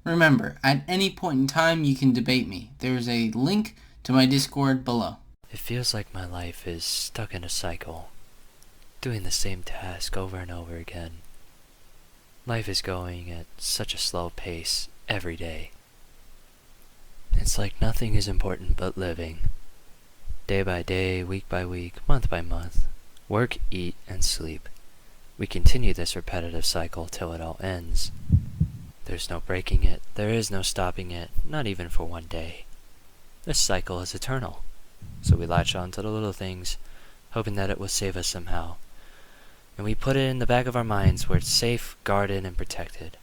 Remember, at any point in time you can debate me. There's a link to my Discord below. It feels like my life is stuck in a cycle, doing the same task over and over again. Life is going at such a slow pace every day. It's like nothing is important but living. Day by day, week by week, month by month. Work, eat, and sleep. We continue this repetitive cycle till it all ends. There's no breaking it, there is no stopping it, not even for one day. This cycle is eternal, so we latch on to the little things, hoping that it will save us somehow. And we put it in the back of our minds where it's safe, guarded, and protected.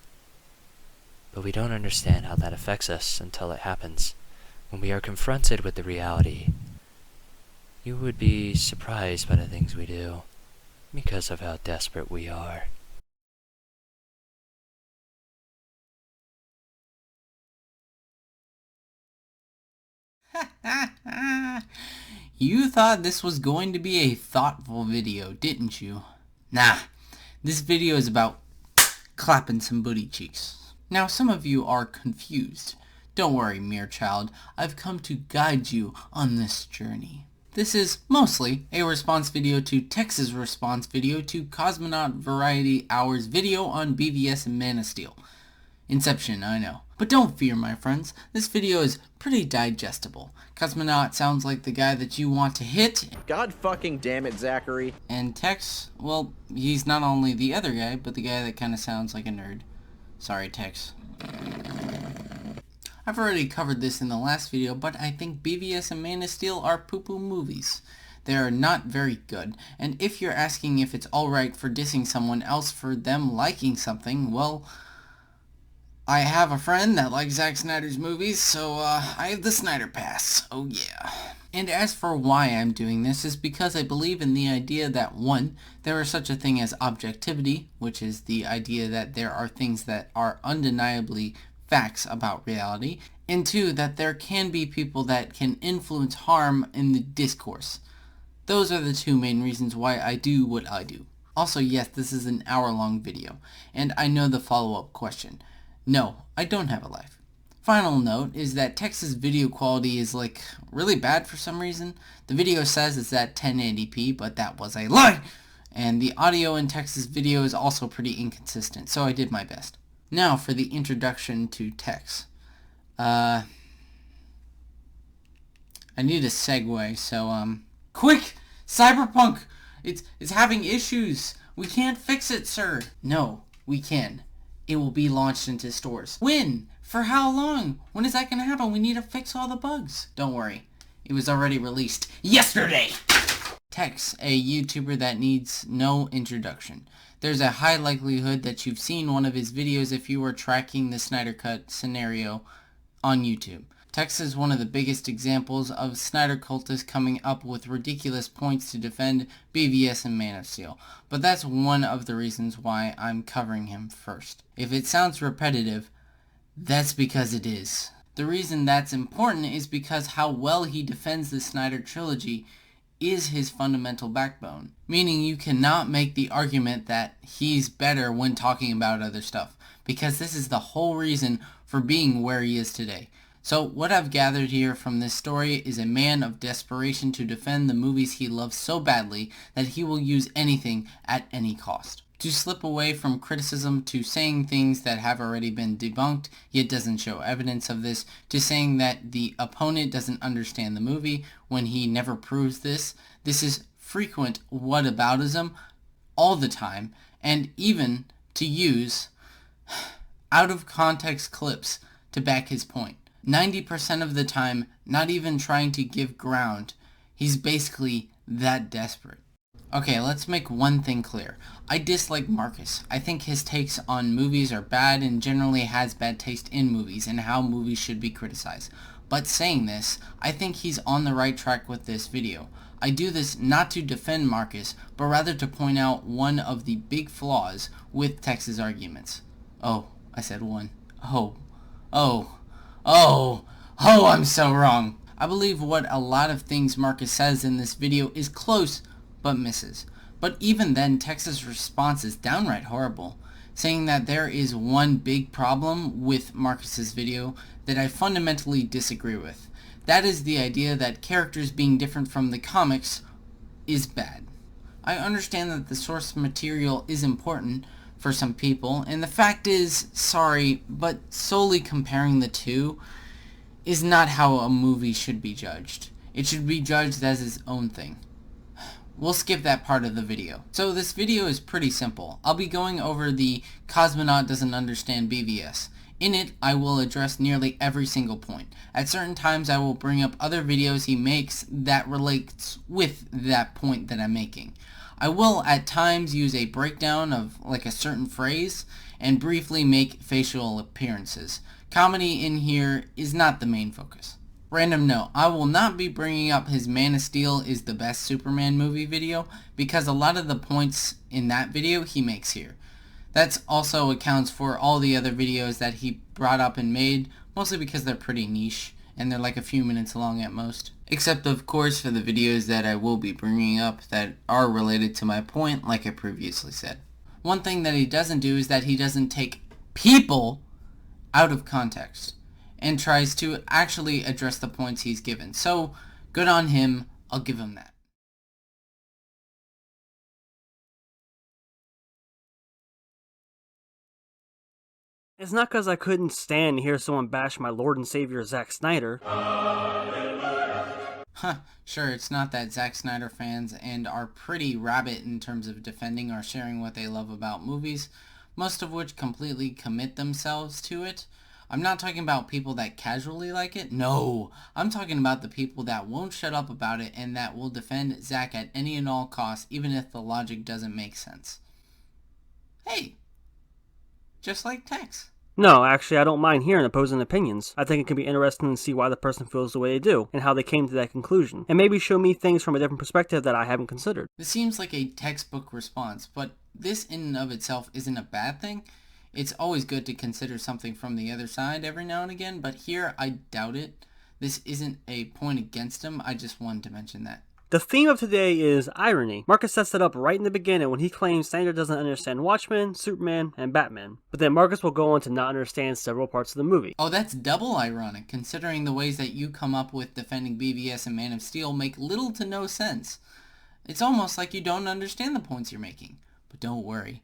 But we don't understand how that affects us until it happens, when we are confronted with the reality. You would be surprised by the things we do, because of how desperate we are. You thought this was going to be a thoughtful video, didn't you? Nah, this video is about clapping some booty cheeks. Now some of you are confused. Don't worry, mere child, I've come to guide you on this journey. This is mostly a response video to Tex's response video to Cosmonaut Variety Hour's video on BVS and Man of Steel. Inception, I know. But don't fear, my friends. This video is pretty digestible. Cosmonaut sounds like the guy that you want to hit. God fucking damn it, Zachary. And Tex, well, he's not only the other guy, but the guy that kind of sounds like a nerd. Sorry, Tex. I've already covered this in the last video, but I think BVS and Man of Steel are poo-poo movies. They are not very good, and if you're asking if it's alright for dissing someone else for them liking something, well, I have a friend that likes Zack Snyder's movies, so I have the Snyder Pass. Oh yeah. And as for why I'm doing this is because I believe in the idea that 1, there is such a thing as objectivity, which is the idea that there are things that are undeniably facts about reality, and 2, that there can be people that can influence harm in the discourse. Those are the 2 main reasons why I do what I do. Also, yes, this is an hour-long video, and I know the follow-up question. No, I don't have a life. Final note is that Tex's video quality is like really bad for some reason. The video says it's at 1080p, but that was a lie! And the audio in Tex's video is also pretty inconsistent, so I did my best. Now for the introduction to Tex. I need a segue, so quick! Cyberpunk! It's having issues! We can't fix it, sir! No, we can. It will be launched into stores. When? For how long? When is that gonna happen? We need to fix all the bugs. Don't worry. It was already released yesterday! Tex, a YouTuber that needs no introduction. There's a high likelihood that you've seen one of his videos if you were tracking the Snyder Cut scenario on YouTube. Tex is one of the biggest examples of Snyder cultists coming up with ridiculous points to defend BVS and Man of Steel, but that's one of the reasons why I'm covering him first. If it sounds repetitive, that's because it is. The reason that's important is because how well he defends the Snyder trilogy is his fundamental backbone, meaning you cannot make the argument that he's better when talking about other stuff, because this is the whole reason for being where he is today. So what I've gathered here from this story is a man of desperation to defend the movies he loves so badly that he will use anything at any cost. To slip away from criticism, to saying things that have already been debunked yet doesn't show evidence of this, to saying that the opponent doesn't understand the movie when he never proves this. This is frequent whataboutism all the time, and even to use out of context clips to back his point. 90% of the time, not even trying to give ground. He's basically that desperate. Okay, let's make one thing clear. I dislike Marcus. I think his takes on movies are bad and generally has bad taste in movies and how movies should be criticized. But saying this, I think he's on the right track with this video. I do this not to defend Marcus, but rather to point out one of the big flaws with Tex's arguments. Oh, I said one. Oh, I'm so wrong. I believe what a lot of things Marcus says in this video is close, but misses. But even then, Tex's response is downright horrible. saying that there is one big problem with Marcus's video that I fundamentally disagree with. That is the idea that characters being different from the comics is bad. I understand that the source material is important for some people, and the fact is, sorry, but solely comparing the two is not how a movie should be judged. It should be judged as its own thing. We'll skip that part of the video. So this video is pretty simple. I'll be going over the Cosmonaut Doesn't Understand BVS. In it, I will address nearly every single point. At certain times, I will bring up other videos he makes that relates with that point that I'm making. I will at times use a breakdown of like a certain phrase and briefly make facial appearances. Comedy in here is not the main focus. Random note, I will not be bringing up his Man of Steel is the best Superman movie video because a lot of the points in that video he makes here. That also accounts for all the other videos that he brought up and made, mostly because they're pretty niche and they're like a few minutes long at most. Except of course for the videos that I will be bringing up that are related to my point like I previously said. One thing that he doesn't do is that he doesn't take people out of context and tries to actually address the points he's given. So, good on him, I'll give him that. It's not because I couldn't stand to hear someone bash my Lord and Savior Zack Snyder. Sure, it's not that Zack Snyder fans and are pretty rabid in terms of defending or sharing what they love about movies, most of which completely commit themselves to it. I'm not talking about people that casually like it. No, I'm talking about the people that won't shut up about it and that will defend Zack at any and all costs, even if the logic doesn't make sense. Hey, just like Tex. No, actually, I don't mind hearing opposing opinions. I think it can be interesting to see why the person feels the way they do, and how they came to that conclusion, and maybe show me things from a different perspective that I haven't considered. This seems like a textbook response, but this in and of itself isn't a bad thing. It's always good to consider something from the other side every now and again, but here I doubt it. This isn't a point against him, I just wanted to mention that. The theme of today is irony. Marcus sets it up right in the beginning when he claims Snyder doesn't understand Watchmen, Superman, and Batman. But then Marcus will go on to not understand several parts of the movie. Oh, that's double ironic, considering the ways that you come up with defending BVS and Man of Steel make little to no sense. It's almost like you don't understand the points you're making. But don't worry,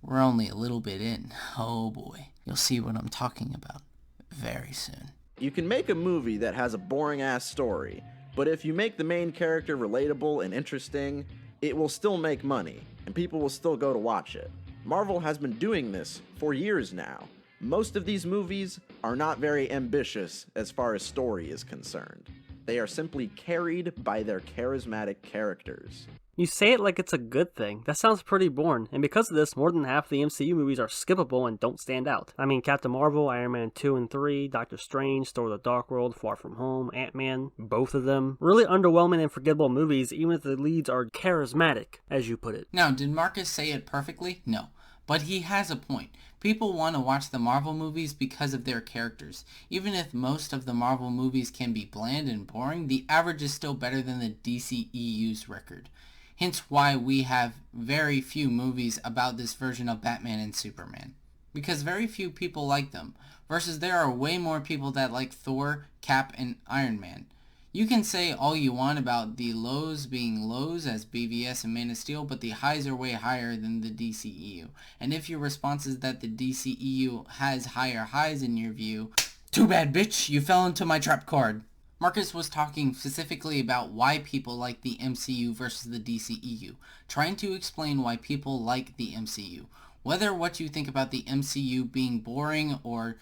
we're only a little bit in. Oh boy, you'll see what I'm talking about very soon. You can make a movie that has a boring-ass story, but if you make the main character relatable and interesting, it will still make money, and people will still go to watch it. Marvel has been doing this for years now. Most of these movies are not very ambitious as far as story is concerned. They are simply carried by their charismatic characters. You say it like it's a good thing. That sounds pretty boring, and because of this, more than half of the MCU movies are skippable and don't stand out. I mean, Captain Marvel, Iron Man 2 and 3, Doctor Strange, Thor the Dark World, Far From Home, Ant-Man, both of them. Really underwhelming and forgettable movies, even if the leads are charismatic, as you put it. Now, did Marcus say it perfectly? No. But he has a point. People want to watch the Marvel movies because of their characters. Even if most of the Marvel movies can be bland and boring, the average is still better than the DCEU's record. Hence why we have very few movies about this version of Batman and Superman. Because very few people like them, versus there are way more people that like Thor, Cap, and Iron Man. You can say all you want about the lows being lows as BVS and Man of Steel, but the highs are way higher than the DCEU. And if your response is that the DCEU has higher highs in your view, too bad bitch, you fell into my trap card. Marcus was talking specifically about why people like the MCU versus the DCEU, trying to explain why people like the MCU. Whether what you think about the MCU being boring or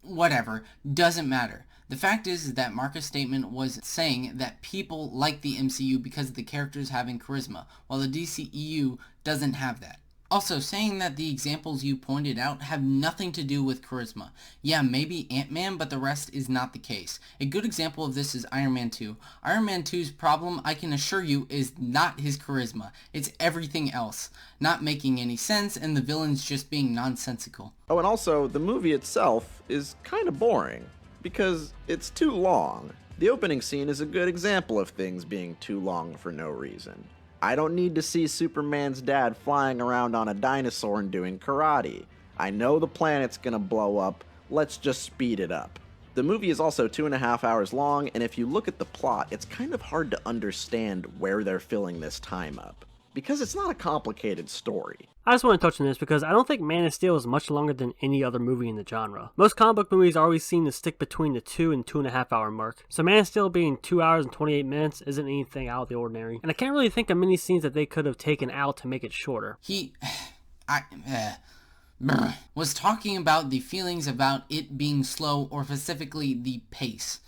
whatever doesn't matter. The fact is that Marcus' statement was saying that people like the MCU because of the characters having charisma, while the DCEU doesn't have that. Also, saying that the examples you pointed out have nothing to do with charisma. Yeah, maybe Ant-Man, but the rest is not the case. A good example of this is Iron Man 2. Iron Man 2's problem, I can assure you, is not his charisma. It's everything else. Not making any sense, and the villains just being nonsensical. Oh, and also, the movie itself is kind of boring, because it's too long. The opening scene is a good example of things being too long for no reason. I don't need to see Superman's dad flying around on a dinosaur and doing karate. I know the planet's gonna blow up, let's just speed it up. The movie is also 2.5 hours long, and if you look at the plot, it's kind of hard to understand where they're filling this time up, because it's not a complicated story. I just want to touch on this because I don't think Man of Steel is much longer than any other movie in the genre. Most comic book movies always seem to stick between the 2 and 2.5 hour mark, so Man of Steel being 2 hours and 28 minutes isn't anything out of the ordinary, and I can't really think of many scenes that they could have taken out to make it shorter. Was talking about the feelings about it being slow, or specifically the pace.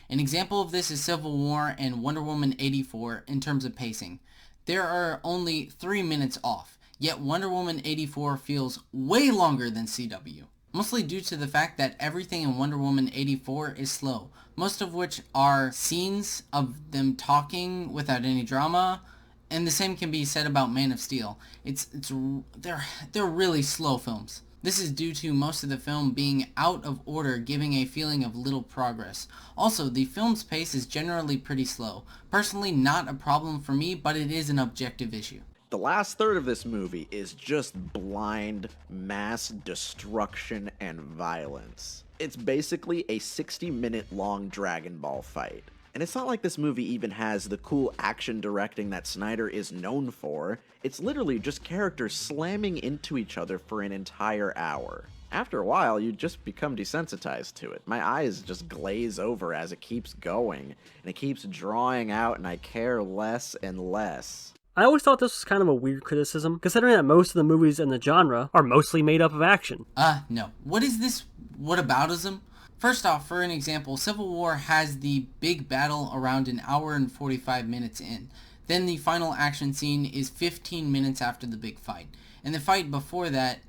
An example of this is Civil War and Wonder Woman 84 in terms of pacing. There are only 3 minutes off, yet Wonder Woman 84 feels way longer than CW. Mostly due to the fact that everything in Wonder Woman 84 is slow, most of which are scenes of them talking without any drama, and the same can be said about Man of Steel. They're really slow films. This is due to most of the film being out of order, giving a feeling of little progress. Also, the film's pace is generally pretty slow. Personally, not a problem for me, but it is an objective issue. The last third of this movie is just blind mass destruction and violence. It's basically a 60-minute long Dragon Ball fight. And it's not like this movie even has the cool action directing that Snyder is known for. It's literally just characters slamming into each other for an entire hour. After a while, you just become desensitized to it. My eyes just glaze over as it keeps going, and it keeps drawing out, and I care less and less. I always thought this was kind of a weird criticism, considering that most of the movies in the genre are mostly made up of action. No. What is this whataboutism? First off, for an example, Civil War has the big battle around an hour and 45 minutes in. Then the final action scene is 15 minutes after the big fight. And the fight before that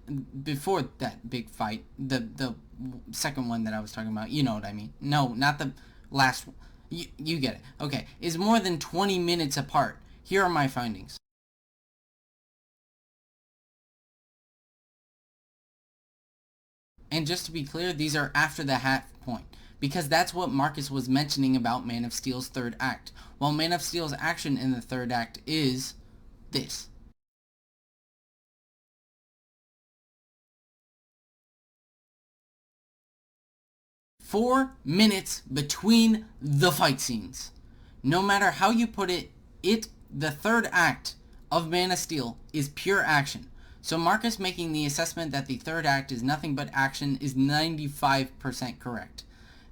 big fight, the second one that I was talking about, you know what I mean. No, not the last one. You get it. Okay, is more than 20 minutes apart. Here are my findings. And just to be clear, these are after the half point, because that's what Marcus was mentioning about Man of Steel's third act, while Man of Steel's action in the third act is this. "4 minutes between the fight scenes. No matter how you put it, the third act of Man of Steel is pure action. So Marcus making the assessment that the third act is nothing but action is 95% correct.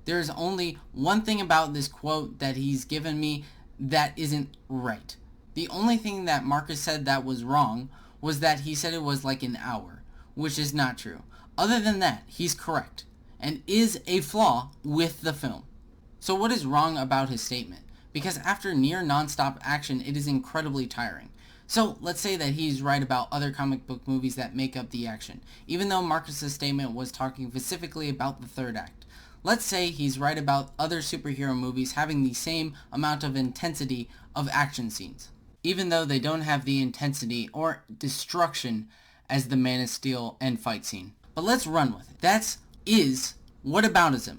There is only one thing about this quote that he's given me that isn't right. The only thing that Marcus said that was wrong was that he said it was like an hour, which is not true. Other than that, he's correct, and is a flaw with the film. So what is wrong about his statement? Because after near non-stop action, it is incredibly tiring. So let's say that he's right about other comic book movies that make up the action, even though Marcus's statement was talking specifically about the third act. Let's say he's right about other superhero movies having the same amount of intensity of action scenes, even though they don't have the intensity or destruction as the Man of Steel end fight scene. But let's run with it. That is whataboutism.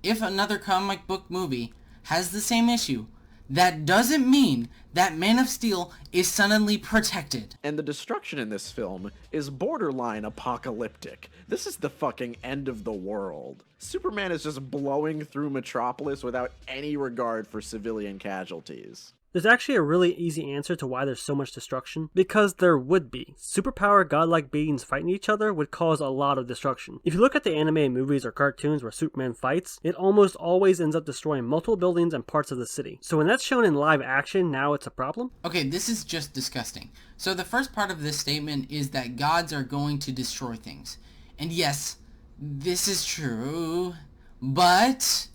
If another comic book movie has the same issue, that doesn't mean that Man of Steel is suddenly protected. And the destruction in this film is borderline apocalyptic. This is the fucking end of the world. Superman is just blowing through Metropolis without any regard for civilian casualties. There's actually a really easy answer to why there's so much destruction. Because there would be. Superpower godlike beings fighting each other would cause a lot of destruction. If you look at the animated movies or cartoons where Superman fights, it almost always ends up destroying multiple buildings and parts of the city. So when that's shown in live action, now it's a problem? Okay, this is just disgusting. So the first part of this statement is that gods are going to destroy things. And yes, this is true, but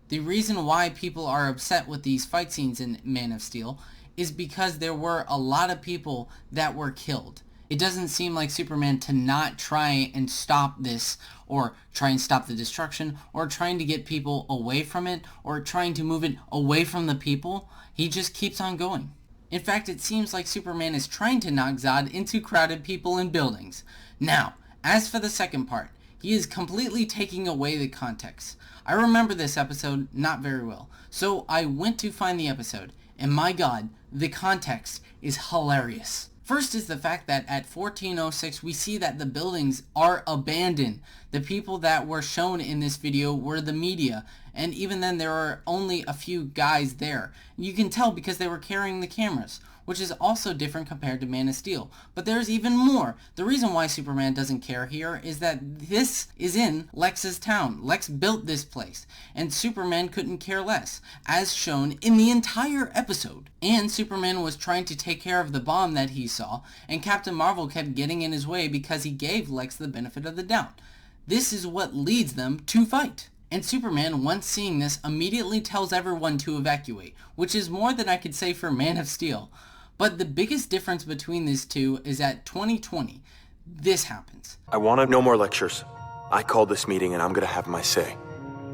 the reason why people are upset with these fight scenes in Man of Steel is because there were a lot of people that were killed. It doesn't seem like Superman to not try and stop this, or try and stop the destruction, or trying to get people away from it, or trying to move it away from the people. He just keeps on going. In fact, it seems like Superman is trying to knock Zod into crowded people and buildings. Now, as for the second part, he is completely taking away the context. I remember this episode not very well, so I went to find the episode, and my god, the context is hilarious. First is the fact that at 1406 we see that the buildings are abandoned. The people that were shown in this video were the media, and even then there are only a few guys there. You can tell because they were carrying the cameras, which is also different compared to Man of Steel. But there's even more. The reason why Superman doesn't care here is that this is in Lex's town. Lex built this place, and Superman couldn't care less, as shown in the entire episode. And Superman was trying to take care of the bomb that he saw, and Captain Marvel kept getting in his way because he gave Lex the benefit of the doubt. This is what leads them to fight. And Superman, once seeing this, immediately tells everyone to evacuate, which is more than I could say for Man of Steel. But the biggest difference between these two is at 2020, this happens. I want no more lectures. I called this meeting and I'm gonna have my say.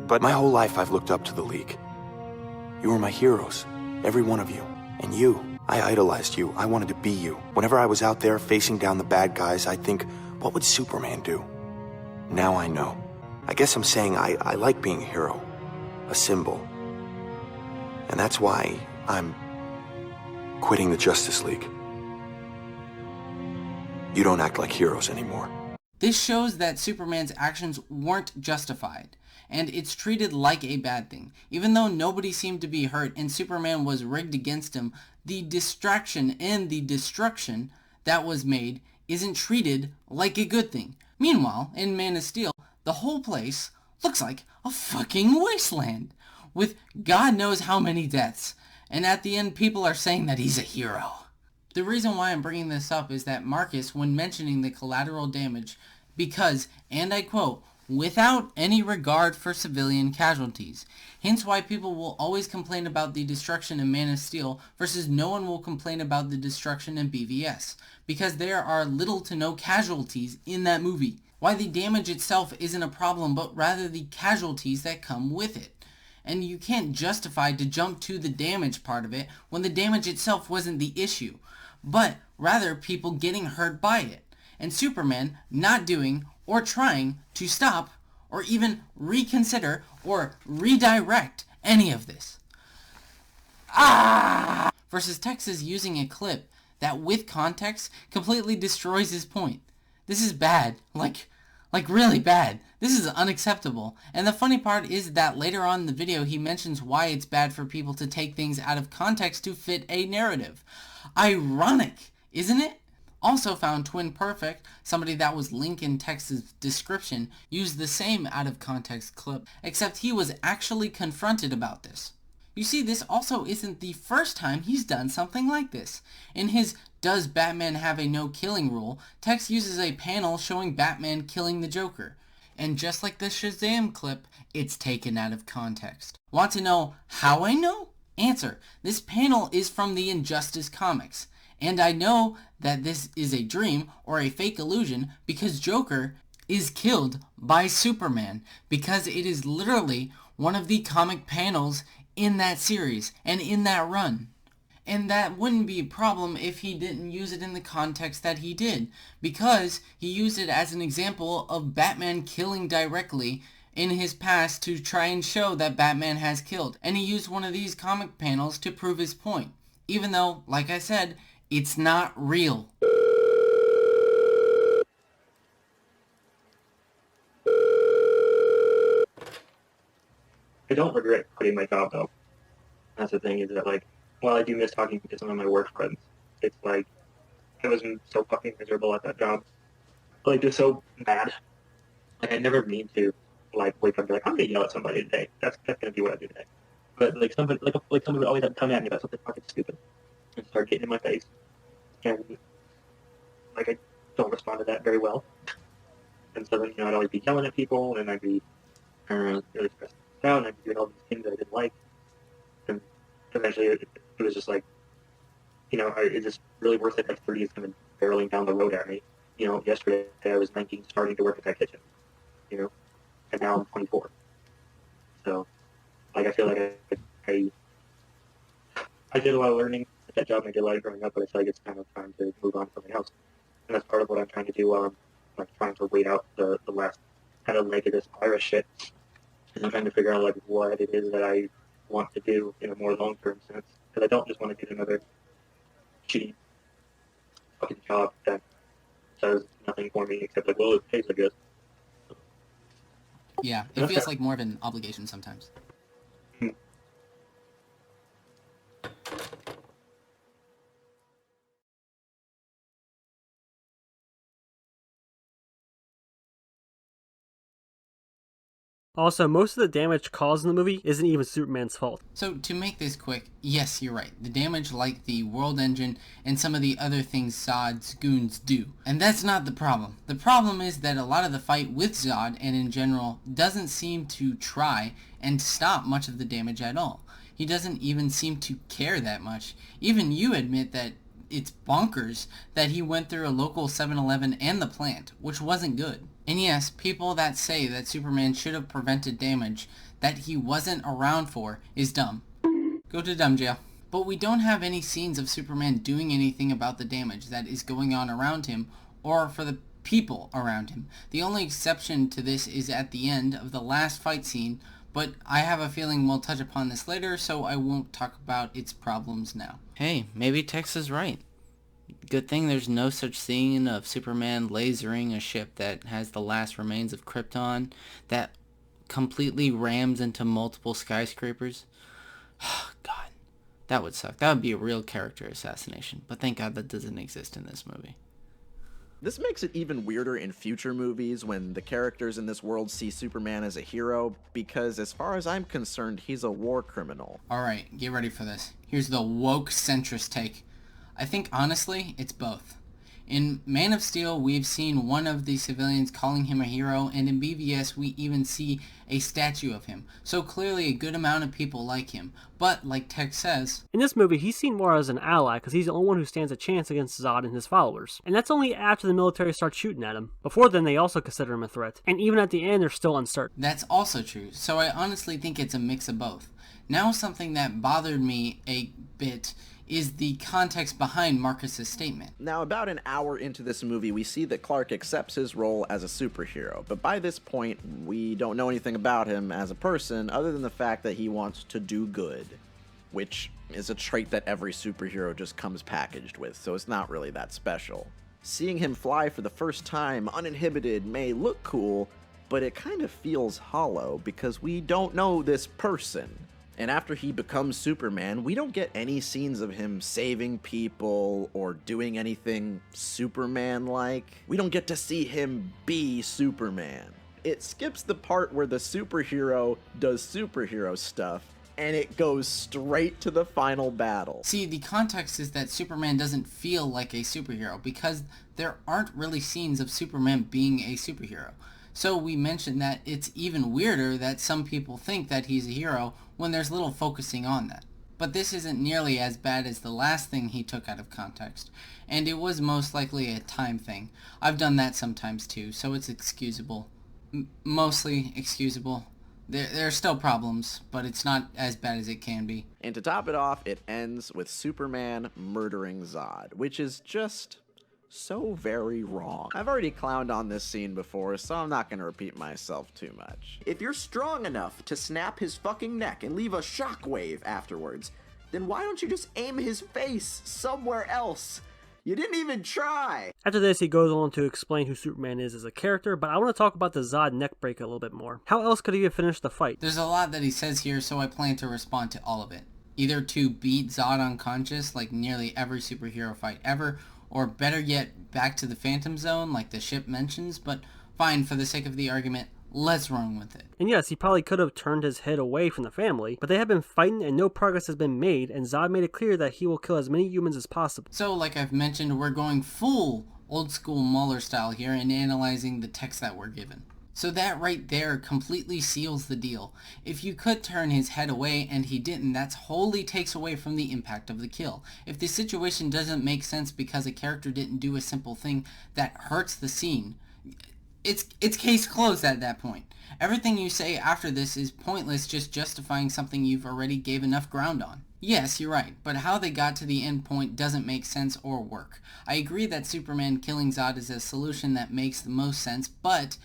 But my whole life I've looked up to the League. You were my heroes, every one of you. And you, I idolized you. I wanted to be you. Whenever I was out there facing down the bad guys, I'd think, what would Superman do? Now I know. I guess I'm saying I like being a hero, a symbol. And that's why I'm quitting the Justice League. You don't act like heroes anymore. This shows that Superman's actions weren't justified, and it's treated like a bad thing. Even though nobody seemed to be hurt and Superman was rigged against him, the distraction and the destruction that was made isn't treated like a good thing. Meanwhile, in Man of Steel, the whole place looks like a fucking wasteland, with God knows how many deaths. And at the end, people are saying that he's a hero. The reason why I'm bringing this up is that Marcus, when mentioning the collateral damage, because, and I quote, without any regard for civilian casualties. Hence why people will always complain about the destruction in Man of Steel versus no one will complain about the destruction in BVS. Because there are little to no casualties in that movie. Why the damage itself isn't a problem, but rather the casualties that come with it. And you can't justify to jump to the damage part of it when the damage itself wasn't the issue, but rather people getting hurt by it, and Superman not doing or trying to stop or even reconsider or redirect any of this. Versus Texas using a clip that with context completely destroys his point. This is bad, like really bad. This is unacceptable. And the funny part is that later on in the video he mentions why it's bad for people to take things out of context to fit a narrative. Ironic, isn't it? Also found Twin Perfect, somebody that was linked in Tex's description, used the same out of context clip, except he was actually confronted about this. You see, this also isn't the first time he's done something like this. In his Does Batman Have a No-Killing Rule, Tex uses a panel showing Batman killing the Joker. And just like the Shazam clip, it's taken out of context. Want to know how I know? Answer. This panel is from the Injustice comics. And I know that this is a dream or a fake illusion because Joker is killed by Superman. Because it is literally one of the comic panels in that series and in that run. And that wouldn't be a problem if he didn't use it in the context that he did, because he used it as an example of Batman killing directly in his past to try and show that Batman has killed. And he used one of these comic panels to prove his point, even though, like I said, it's not real. I don't regret quitting my job, though. That's the thing, is that, like, while I do miss talking to some of my work friends, it's like, I was so fucking miserable at that job. Like, just so mad. Like, I never mean to, like, wake up and be like, I'm gonna yell at somebody today. That's gonna be what I do today. But, like, somebody would always have to come at me about something fucking stupid and start getting in my face. And, like, I don't respond to that very well. And so then, I'd always be yelling at people, and I'd be, really stressed out, and I'd be doing all these things that I didn't like. And eventually it was just like, is this really worth it? Like 30 is coming barreling down the road at me. Yesterday I was 19 starting to work at that kitchen, and now I'm 24. So, like, I feel like I did a lot of learning at that job and I did a lot of growing up, but I feel like it's kind of time to move on to something else. And that's part of what I'm trying to do while I'm like trying to wait out the last kind of leg of this virus shit. And I'm trying to figure out like what it is that I want to do in a more long-term sense, because I don't just want to do another shitty fucking job that does nothing for me except like, well, it pays, I guess. Yeah, it feels like more of an obligation sometimes. Also, most of the damage caused in the movie isn't even Superman's fault. So to make this quick, yes, you're right. The damage like the world engine and some of the other things Zod's goons do. And that's not the problem. The problem is that a lot of the fight with Zod and in general doesn't seem to try and stop much of the damage at all. He doesn't even seem to care that much. Even you admit that it's bonkers that he went through a local 7-Eleven and the plant, which wasn't good. And yes, people that say that Superman should have prevented damage that he wasn't around for is dumb. Go to dumb jail. But we don't have any scenes of Superman doing anything about the damage that is going on around him or for the people around him. The only exception to this is at the end of the last fight scene, but I have a feeling we'll touch upon this later, so I won't talk about its problems now. Hey, maybe Tex is right. Good thing there's no such scene of Superman lasering a ship that has the last remains of Krypton that completely rams into multiple skyscrapers. God, that would suck. That would be a real character assassination, but thank God that doesn't exist in this movie. This makes it even weirder in future movies when the characters in this world see Superman as a hero, because as far as I'm concerned, he's a war criminal. Alright, get ready for this. Here's the woke centrist take. I think honestly, it's both. In Man of Steel, we've seen one of the civilians calling him a hero, and in BVS we even see a statue of him. So clearly a good amount of people like him. But, like Tex says, In this movie, he's seen more as an ally because he's the only one who stands a chance against Zod and his followers. And that's only after the military starts shooting at him. Before then, they also consider him a threat. And even at the end, they're still uncertain. that's also true. So I honestly think it's a mix of both. Now something that bothered me a bit is the context behind Marcus's statement. Now, about an hour into this movie, we see that Clark accepts his role as a superhero, but by this point, we don't know anything about him as a person other than the fact that he wants to do good, which is a trait that every superhero just comes packaged with, so it's not really that special. Seeing him fly for the first time uninhibited may look cool, but it kind of feels hollow because we don't know this person. And after he becomes Superman, we don't get any scenes of him saving people or doing anything Superman-like. We don't get to see him be Superman. It skips the part where the superhero does superhero stuff, and it goes straight to the final battle. See, the context is that Superman doesn't feel like a superhero because there aren't really scenes of Superman being a superhero. So we mentioned that it's even weirder that some people think that he's a hero when there's little focusing on that. But this isn't nearly as bad as the last thing he took out of context, and it was most likely a time thing. I've done that sometimes too, so it's excusable. Mostly excusable. There are still problems, but it's not as bad as it can be. And to top it off, it ends with Superman murdering Zod, which is just so very wrong. I've already clowned on this scene before, so I'm not going to repeat myself too much. If you're strong enough to snap his fucking neck and leave a shockwave afterwards, then why don't you just aim his face somewhere else? You didn't even try! After this, he goes on to explain who Superman is as a character, but I want to talk about the Zod neck break a little bit more. How else could he have finished the fight? There's a lot that he says here, so I plan to respond to all of it. Either to beat Zod unconscious like nearly every superhero fight ever, or better yet, back to the Phantom Zone like the ship mentions, but fine, for the sake of the argument, let's run with it. And yes, he probably could have turned his head away from the family, but they have been fighting and no progress has been made, and Zod made it clear that he will kill as many humans as possible. So, like I've mentioned, we're going full old school Mueller style here and analyzing the text that we're given. So that right there completely seals the deal. If you could turn his head away and he didn't, that wholly takes away from the impact of the kill. If the situation doesn't make sense because a character didn't do a simple thing that hurts the scene, it's case closed at that point. Everything you say after this is pointless, just justifying something you've already gave enough ground on. Yes, you're right, but how they got to the end point doesn't make sense or work. I agree that Superman killing Zod is a solution that makes the most sense, but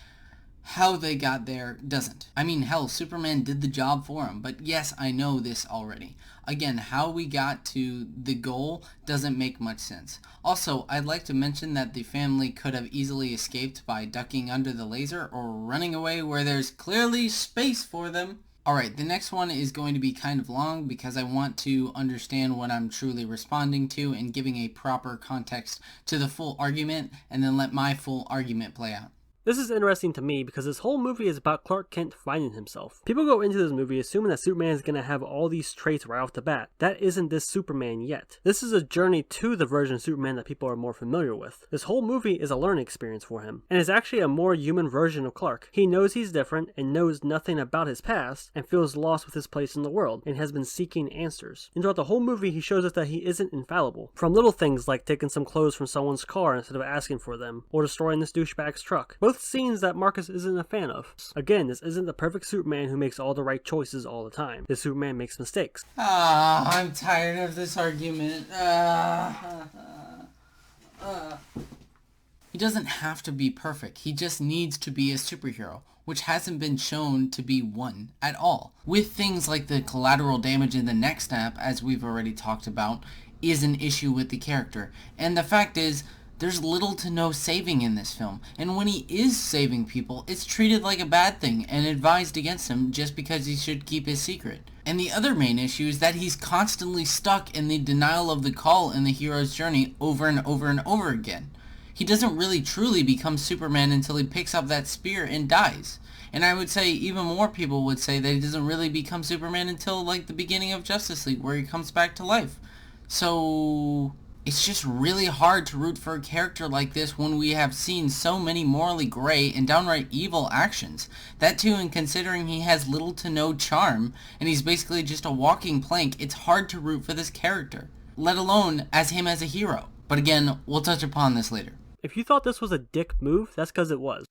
How they got there doesn't. I mean, hell, Superman did the job for him, but yes, I know this already. Again, how we got to the goal doesn't make much sense. Also, I'd like to mention that the family could have easily escaped by ducking under the laser or running away where there's clearly space for them. Alright, the next one is going to be kind of long because I want to understand what I'm truly responding to and giving a proper context to the full argument, and then let my full argument play out. This is interesting to me because this whole movie is about Clark Kent finding himself. People go into this movie assuming that Superman is going to have all these traits right off the bat. That isn't this Superman yet. This is a journey to the version of Superman that people are more familiar with. This whole movie is a learning experience for him, and is actually a more human version of Clark. He knows he's different and knows nothing about his past and feels lost with his place in the world and has been seeking answers. And throughout the whole movie, he shows us that he isn't infallible. From little things like taking some clothes from someone's car instead of asking for them, or destroying this douchebag's truck. Both scenes that Marcus isn't a fan of. Again, this isn't the perfect Superman who makes all the right choices all the time. This Superman makes mistakes. I'm tired of this argument. He doesn't have to be perfect. He just needs to be a superhero, which hasn't been shown to be one at all. With things like the collateral damage in the neck snap, as we've already talked about, is an issue with the character. And the fact is, there's little to no saving in this film, and when he is saving people, it's treated like a bad thing and advised against him just because he should keep his secret. And the other main issue is that he's constantly stuck in the denial of the call in the hero's journey over and over and over again. He doesn't really truly become Superman until he picks up that spear and dies. And I would say even more people would say that he doesn't really become Superman until like the beginning of Justice League, where he comes back to life. So it's just really hard to root for a character like this when we have seen so many morally gray and downright evil actions. That too, in considering he has little to no charm, and he's basically just a walking plank, it's hard to root for this character, let alone as him as a hero. But again, we'll touch upon this later. If you thought this was a dick move, that's because it was.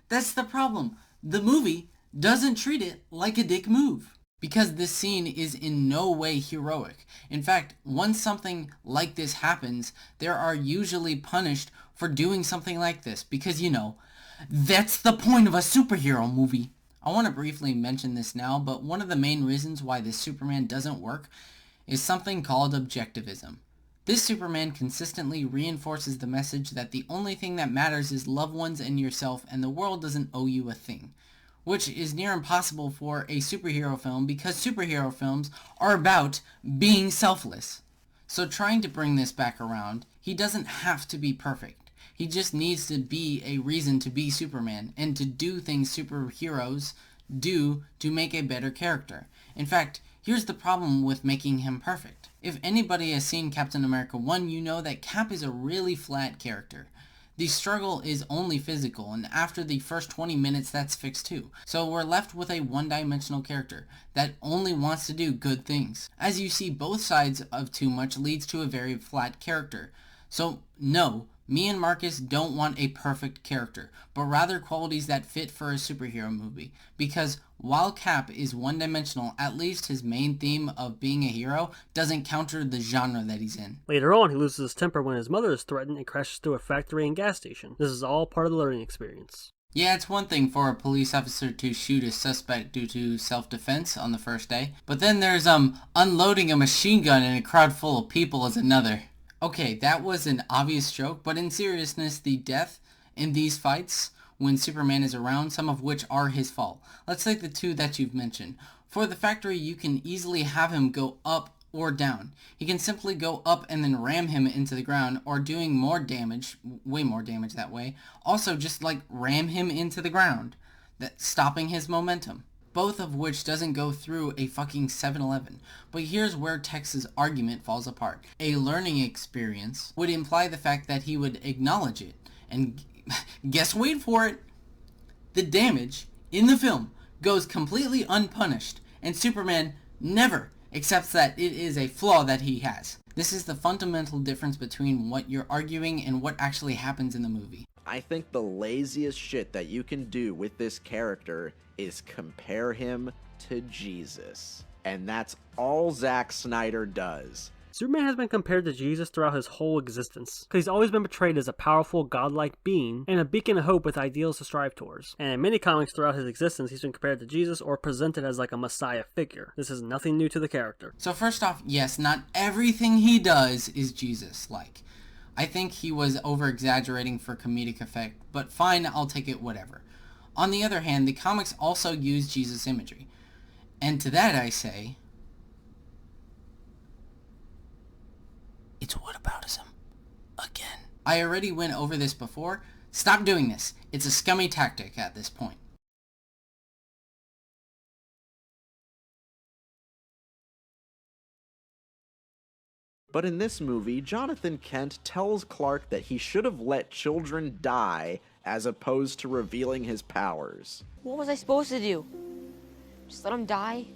That's the problem. The movie doesn't treat it like a dick move, because this scene is in no way heroic. In fact, once something like this happens, they are usually punished for doing something like this, because, you know, that's the point of a superhero movie. I want to briefly mention this now, but one of the main reasons why this Superman doesn't work is something called objectivism. This Superman consistently reinforces the message that the only thing that matters is loved ones and yourself, and the world doesn't owe you a thing, which is near impossible for a superhero film because superhero films are about being selfless. So trying to bring this back around, he doesn't have to be perfect. He just needs to be a reason to be Superman and to do things superheroes do to make a better character. In fact, here's the problem with making him perfect. If anybody has seen Captain America 1, you know that Cap is a really flat character. The struggle is only physical, and after the first 20 minutes that's fixed too. So we're left with a one-dimensional character that only wants to do good things. As you see, both sides of too much leads to a very flat character. So no, me and Marcus don't want a perfect character, but rather qualities that fit for a superhero movie. Because while Cap is one-dimensional, at least his main theme of being a hero doesn't counter the genre that he's in. Later on, he loses his temper when his mother is threatened and crashes through a factory and gas station. This is all part of the learning experience. Yeah, it's one thing for a police officer to shoot a suspect due to self-defense on the first day, but then there's unloading a machine gun in a crowd full of people is another. Okay, that was an obvious joke, but in seriousness, the death in these fights when Superman is around, some of which are his fault. Let's take the two that you've mentioned. For the factory, you can easily have him go up or down. He can simply go up and then ram him into the ground, or doing more damage, way more damage that way. Also, just like ram him into the ground, stopping his momentum. Both of which doesn't go through a fucking 7-Eleven. But here's where Tex's argument falls apart. A learning experience would imply the fact that he would acknowledge it. And wait for it, the damage in the film goes completely unpunished, and Superman never accepts that it is a flaw that he has. This is the fundamental difference between what you're arguing and what actually happens in the movie. I think the laziest shit that you can do with this character is compare him to Jesus. And that's all Zack Snyder does. Superman has been compared to Jesus throughout his whole existence, because he's always been portrayed as a powerful, godlike being, and a beacon of hope with ideals to strive towards. And in many comics throughout his existence, he's been compared to Jesus or presented as like a messiah figure. This is nothing new to the character. So first off, yes, not everything he does is Jesus-like. I think he was over-exaggerating for comedic effect, but fine, I'll take it, whatever. On the other hand, the comics also use Jesus imagery. And to that I say, it's whataboutism. Again. I already went over this before. Stop doing this. It's a scummy tactic at this point. But in this movie, Jonathan Kent tells Clark that he should have let children die as opposed to revealing his powers. What was I supposed to do? Just let him die?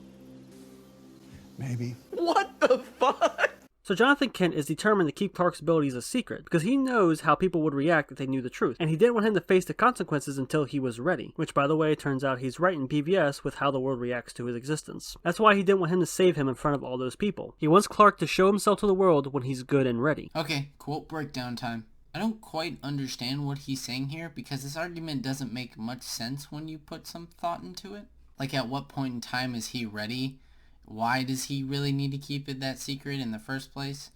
Maybe. What the fuck? So Jonathan Kent is determined to keep Clark's abilities a secret, because he knows how people would react if they knew the truth, and he didn't want him to face the consequences until he was ready, which by the way, turns out he's right in BVS with how the world reacts to his existence. That's why he didn't want him to save him in front of all those people. He wants Clark to show himself to the world when he's good and ready. Okay, quote breakdown time. I don't quite understand what he's saying here, because this argument doesn't make much sense when you put some thought into it. Like, at what point in time is he ready? Why does he really need to keep it that secret in the first place?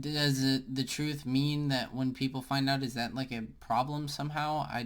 Does the truth mean that when people find out, is that like a problem somehow? I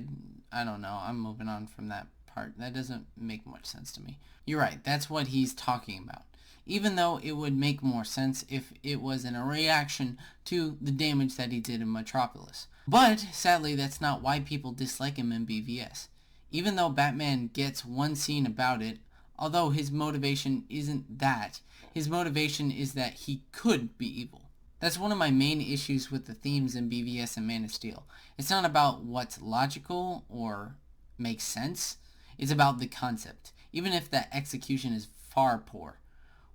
don't know. I'm moving on from that part. That doesn't make much sense to me. You're right. That's what he's talking about. Even though it would make more sense if it was in a reaction to the damage that he did in Metropolis. But sadly, that's not why people dislike him in BVS. Even though Batman gets one scene about it, although his motivation isn't that, his motivation is that he could be evil. That's one of my main issues with the themes in BVS and Man of Steel. It's not about what's logical or makes sense, it's about the concept, even if the execution is far poor,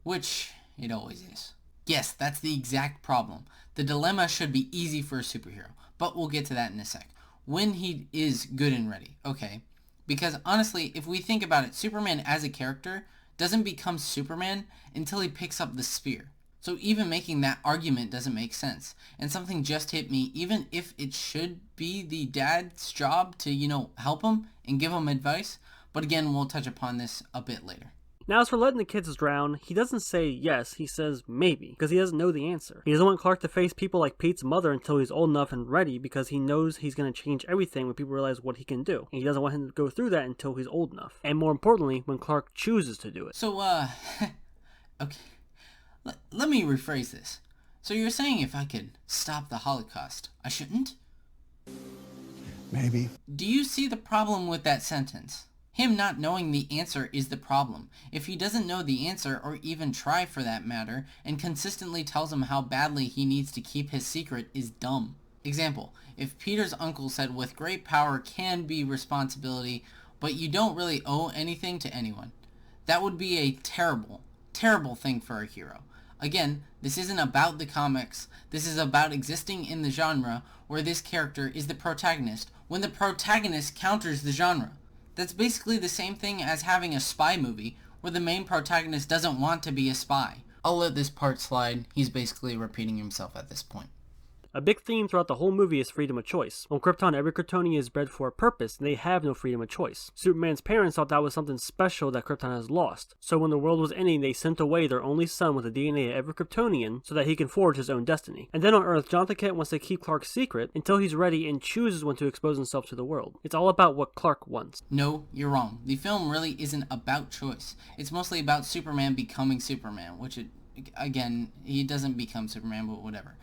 which it always is. Yes, that's the exact problem. The dilemma should be easy for a superhero, but we'll get to that in a sec. When he is good and ready, okay? Because honestly, if we think about it, Superman as a character doesn't become Superman until he picks up the spear. So even making that argument doesn't make sense. And something just hit me, even if it should be the dad's job to, help him and give him advice. But again, we'll touch upon this a bit later. Now, as for letting the kids drown, he doesn't say yes, he says maybe, because he doesn't know the answer. He doesn't want Clark to face people like Pete's mother until he's old enough and ready, because he knows he's going to change everything when people realize what he can do. And he doesn't want him to go through that until he's old enough. And more importantly, when Clark chooses to do it. So, okay. Let me rephrase this. So you're saying if I could stop the Holocaust, I shouldn't? Maybe. Do you see the problem with that sentence? Him not knowing the answer is the problem. If he doesn't know the answer, or even try for that matter, and consistently tells him how badly he needs to keep his secret, is dumb. Example, if Peter's uncle said with great power can be responsibility, but you don't really owe anything to anyone. That would be a terrible, terrible thing for a hero. Again, this isn't about the comics, this is about existing in the genre where this character is the protagonist when the protagonist counters the genre. That's basically the same thing as having a spy movie where the main protagonist doesn't want to be a spy. I'll let this part slide. He's basically repeating himself at this point. A big theme throughout the whole movie is freedom of choice. On Krypton, every Kryptonian is bred for a purpose, and they have no freedom of choice. Superman's parents thought that was something special that Krypton has lost. So when the world was ending, they sent away their only son with the DNA of every Kryptonian so that he can forge his own destiny. And then on Earth, Jonathan Kent wants to keep Clark's secret until he's ready and chooses when to expose himself to the world. It's all about what Clark wants. No, you're wrong. The film really isn't about choice. It's mostly about Superman becoming Superman, which again, he doesn't become Superman, but whatever.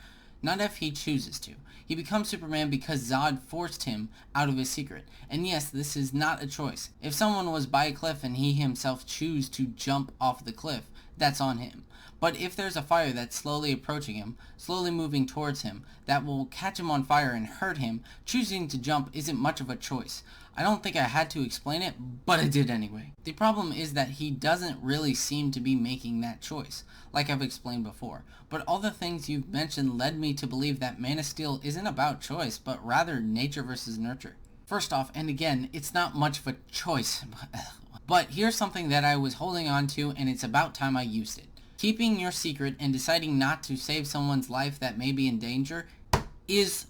Not if he chooses to. He becomes Superman because Zod forced him out of his secret. And yes, this is not a choice. If someone was by a cliff and he himself chooses to jump off the cliff, that's on him. But if there's a fire that's slowly approaching him, slowly moving towards him, that will catch him on fire and hurt him, choosing to jump isn't much of a choice. I don't think I had to explain it, but I did anyway. The problem is that he doesn't really seem to be making that choice, like I've explained before. But all the things you've mentioned led me to believe that Man of Steel isn't about choice, but rather nature versus nurture. First off, and again, it's not much of a choice. But here's something that I was holding on to, and it's about time I used it. Keeping your secret and deciding not to save someone's life that may be in danger is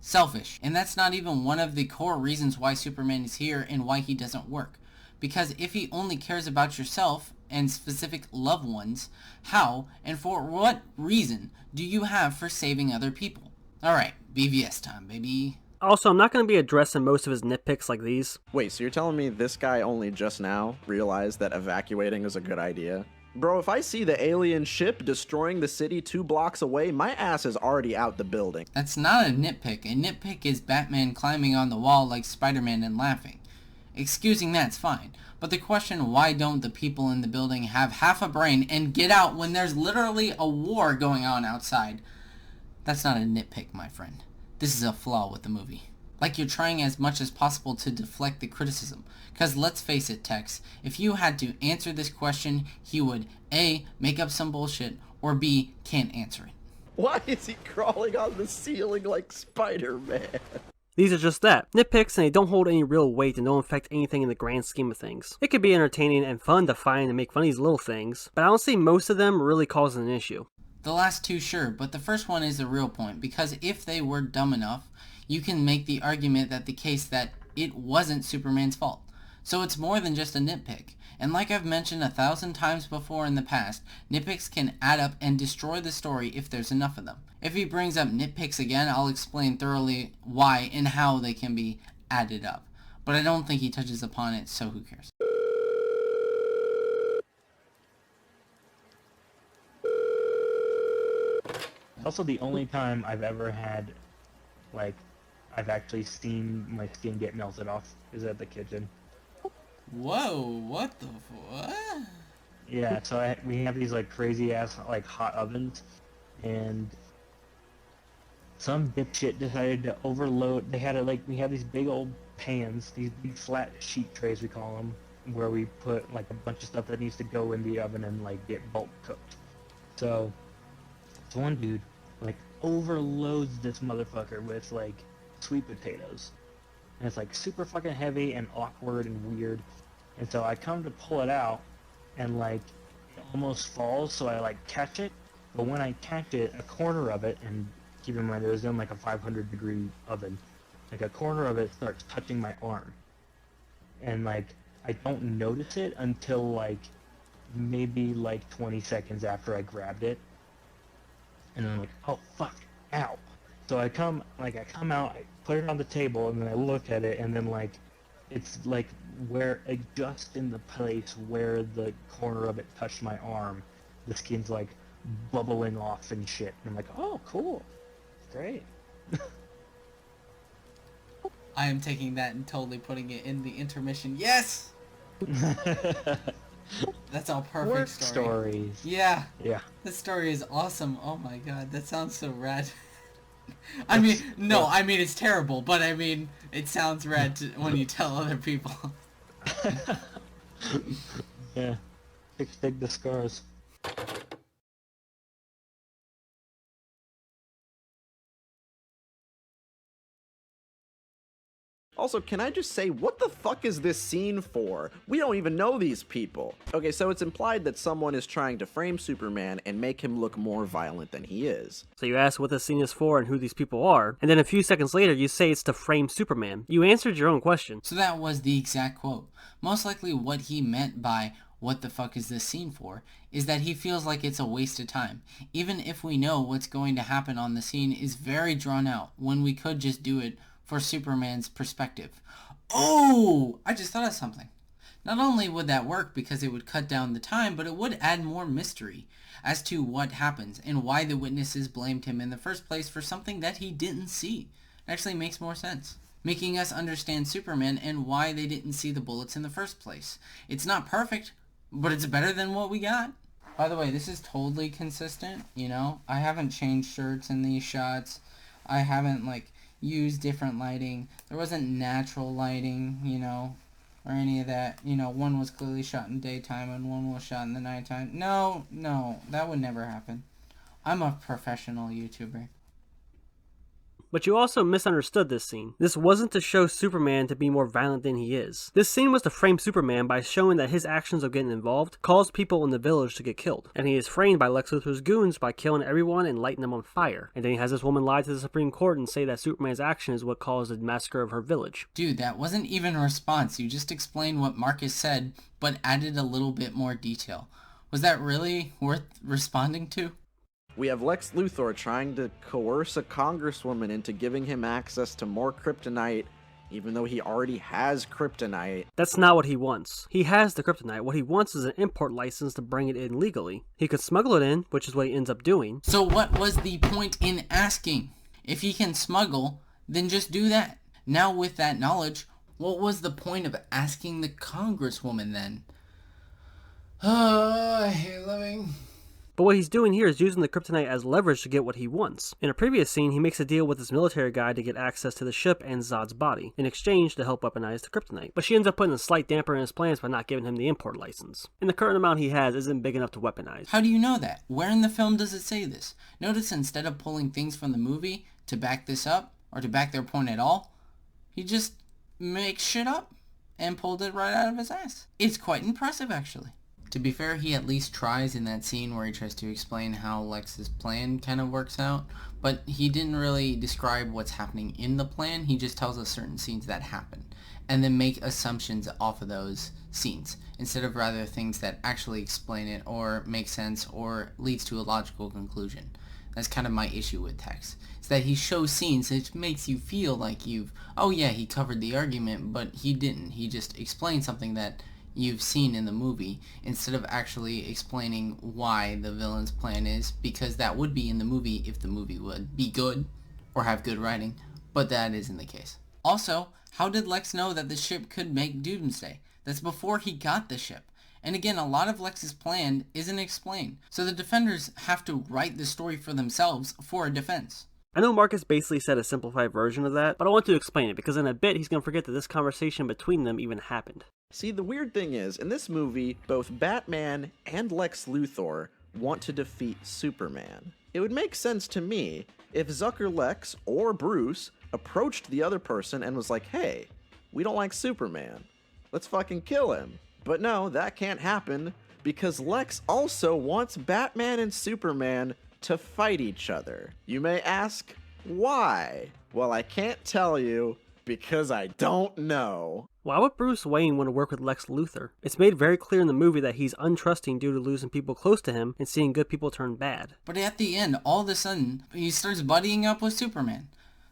selfish. And that's not even one of the core reasons why Superman is here and why he doesn't work. Because if he only cares about yourself and specific loved ones, how and for what reason do you have for saving other people? Alright, BVS time, baby. Also, I'm not going to be addressing most of his nitpicks like these. Wait, so you're telling me this guy only just now realized that evacuating is a good idea? Bro, if I see the alien ship destroying the city 2 blocks away, my ass is already out the building. That's not a nitpick. A nitpick is Batman climbing on the wall like Spider-Man and laughing. Excusing that's fine. But the question, why don't the people in the building have half a brain and get out when there's literally a war going on outside? That's not a nitpick, my friend. This is a flaw with the movie. Like you're trying as much as possible to deflect the criticism. Because let's face it, Tex, if you had to answer this question, he would A, make up some bullshit, or B, can't answer it. Why is he crawling on the ceiling like Spider-Man? These are just that, nitpicks, and they don't hold any real weight and don't affect anything in the grand scheme of things. It could be entertaining and fun to find and make fun of these little things, but I don't see most of them really causing an issue. The last two, sure, but the first one is the real point, because if they were dumb enough, you can make the argument that the case that it wasn't Superman's fault. So it's more than just a nitpick. And like I've mentioned 1,000 times before in the past, nitpicks can add up and destroy the story if there's enough of them. If he brings up nitpicks again, I'll explain thoroughly why and how they can be added up. But I don't think he touches upon it, so who cares? Also, the only time I've ever had, like, I've actually seen my skin get melted off is at the kitchen. Whoa, what the what? Yeah, so we have these, like, crazy-ass, like, hot ovens, and some dipshit decided to overload. They had, we have these big old pans, these big flat sheet trays, we call them, where we put, like, a bunch of stuff that needs to go in the oven and, like, get bulk cooked. So, this one dude, like, overloads this motherfucker with, like, sweet potatoes. And it's, like, super fucking heavy and awkward and weird. And so I come to pull it out, and, like, it almost falls, so I, like, catch it. But when I catch it, a corner of it, and keep in mind it was in, like, a 500-degree oven, like, a corner of it starts touching my arm. And, like, I don't notice it until, like, maybe, like, 20 seconds after I grabbed it. And I'm like, oh, fuck, ow. So I come out, I put it on the table, and then I look at it, and then, like, it's, like, just in the place where the corner of it touched my arm, the skin's, like, bubbling off and shit. And I'm like, oh, cool. Great. I am taking that and totally putting it in the intermission. Yes! That's all perfect. Work story. stories. Yeah. Yeah. This story is awesome. Oh my god, that sounds so rad. I mean, it's terrible, but I mean, it sounds rad when you tell other people. Yeah. Dig the scars. Also, can I just say, what the fuck is this scene for? We don't even know these people. Okay, so it's implied that someone is trying to frame Superman and make him look more violent than he is. So you ask what this scene is for and who these people are, and then a few seconds later you say it's to frame Superman. You answered your own question. So that was the exact quote. Most likely what he meant by what the fuck is this scene for is that he feels like it's a waste of time. Even if we know what's going to happen on the scene is very drawn out when we could just do it for Superman's perspective. Oh! I just thought of something. Not only would that work because it would cut down the time, but it would add more mystery as to what happens and why the witnesses blamed him in the first place for something that he didn't see. It actually makes more sense, making us understand Superman and why they didn't see the bullets in the first place. It's not perfect, but it's better than what we got. By the way, this is totally consistent, you know? I haven't changed shirts in these shots. I haven't, use different lighting. There wasn't natural lighting, or any of that. One was clearly shot in daytime and one was shot in the nighttime. No, that would never happen. I'm a professional YouTuber. But you also misunderstood this scene. This wasn't to show Superman to be more violent than he is. This scene was to frame Superman by showing that his actions of getting involved caused people in the village to get killed. And he is framed by Lex Luthor's goons by killing everyone and lighting them on fire. And then he has this woman lie to the Supreme Court and say that Superman's action is what caused the massacre of her village. Dude, that wasn't even a response. You just explained what Marcus said, but added a little bit more detail. Was that really worth responding to? We have Lex Luthor trying to coerce a congresswoman into giving him access to more kryptonite, even though he already has kryptonite. That's not what he wants. He has the kryptonite. What he wants is an import license to bring it in legally. He could smuggle it in, which is what he ends up doing. So what was the point in asking? If he can smuggle, then just do that. Now with that knowledge, what was the point of asking the congresswoman then? Oh, I hate living. But what he's doing here is using the kryptonite as leverage to get what he wants. In a previous scene, he makes a deal with this military guy to get access to the ship and Zod's body, in exchange to help weaponize the kryptonite. But she ends up putting a slight damper in his plans by not giving him the import license. And the current amount he has isn't big enough to weaponize. How do you know that? Where in the film does it say this? Notice instead of pulling things from the movie to back this up, or to back their point at all, he just makes shit up and pulled it right out of his ass. It's quite impressive, actually. To be fair, he at least tries in that scene where he tries to explain how Lex's plan kind of works out, but he didn't really describe what's happening in the plan. He just tells us certain scenes that happen, and then make assumptions off of those scenes, instead of rather things that actually explain it or make sense or leads to a logical conclusion. That's kind of my issue with text. It's that he shows scenes which makes you feel like oh yeah, he covered the argument, but he didn't. He just explained something that you've seen in the movie instead of actually explaining why the villain's plan is, because that would be in the movie if the movie would be good or have good writing, but that isn't the case. Also, how did Lex know that the ship could make Doomsday? That's before he got the ship. And again, a lot of Lex's plan isn't explained, so the defenders have to write the story for themselves for a defense. I know Marcus basically said a simplified version of that, but I want to explain it because in a bit he's going to forget that this conversation between them even happened. See, the weird thing is, in this movie, both Batman and Lex Luthor want to defeat Superman. It would make sense to me if Zucker Lex or Bruce approached the other person and was like, hey, we don't like Superman. Let's fucking kill him. But no, that can't happen because Lex also wants Batman and Superman to fight each other. You may ask, why? Well, I can't tell you because I don't know. Why would Bruce Wayne want to work with Lex Luthor? It's made very clear in the movie that he's untrusting due to losing people close to him and seeing good people turn bad. But at the end, all of a sudden, he starts buddying up with Superman.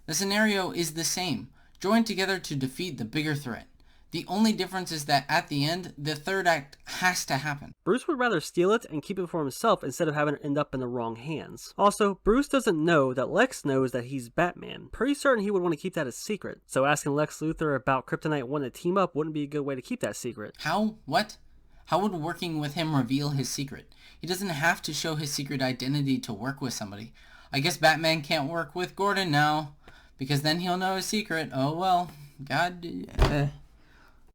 The scenario is the same, joined together to defeat the bigger threat. The only difference is that at the end, the third act has to happen. Bruce would rather steal it and keep it for himself instead of having it end up in the wrong hands. Also, Bruce doesn't know that Lex knows that he's Batman. Pretty certain he would want to keep that a secret. So asking Lex Luthor about Kryptonite wanting to team up wouldn't be a good way to keep that secret. How? What? How would working with him reveal his secret? He doesn't have to show his secret identity to work with somebody. I guess Batman can't work with Gordon now, because then he'll know his secret. Oh well. God...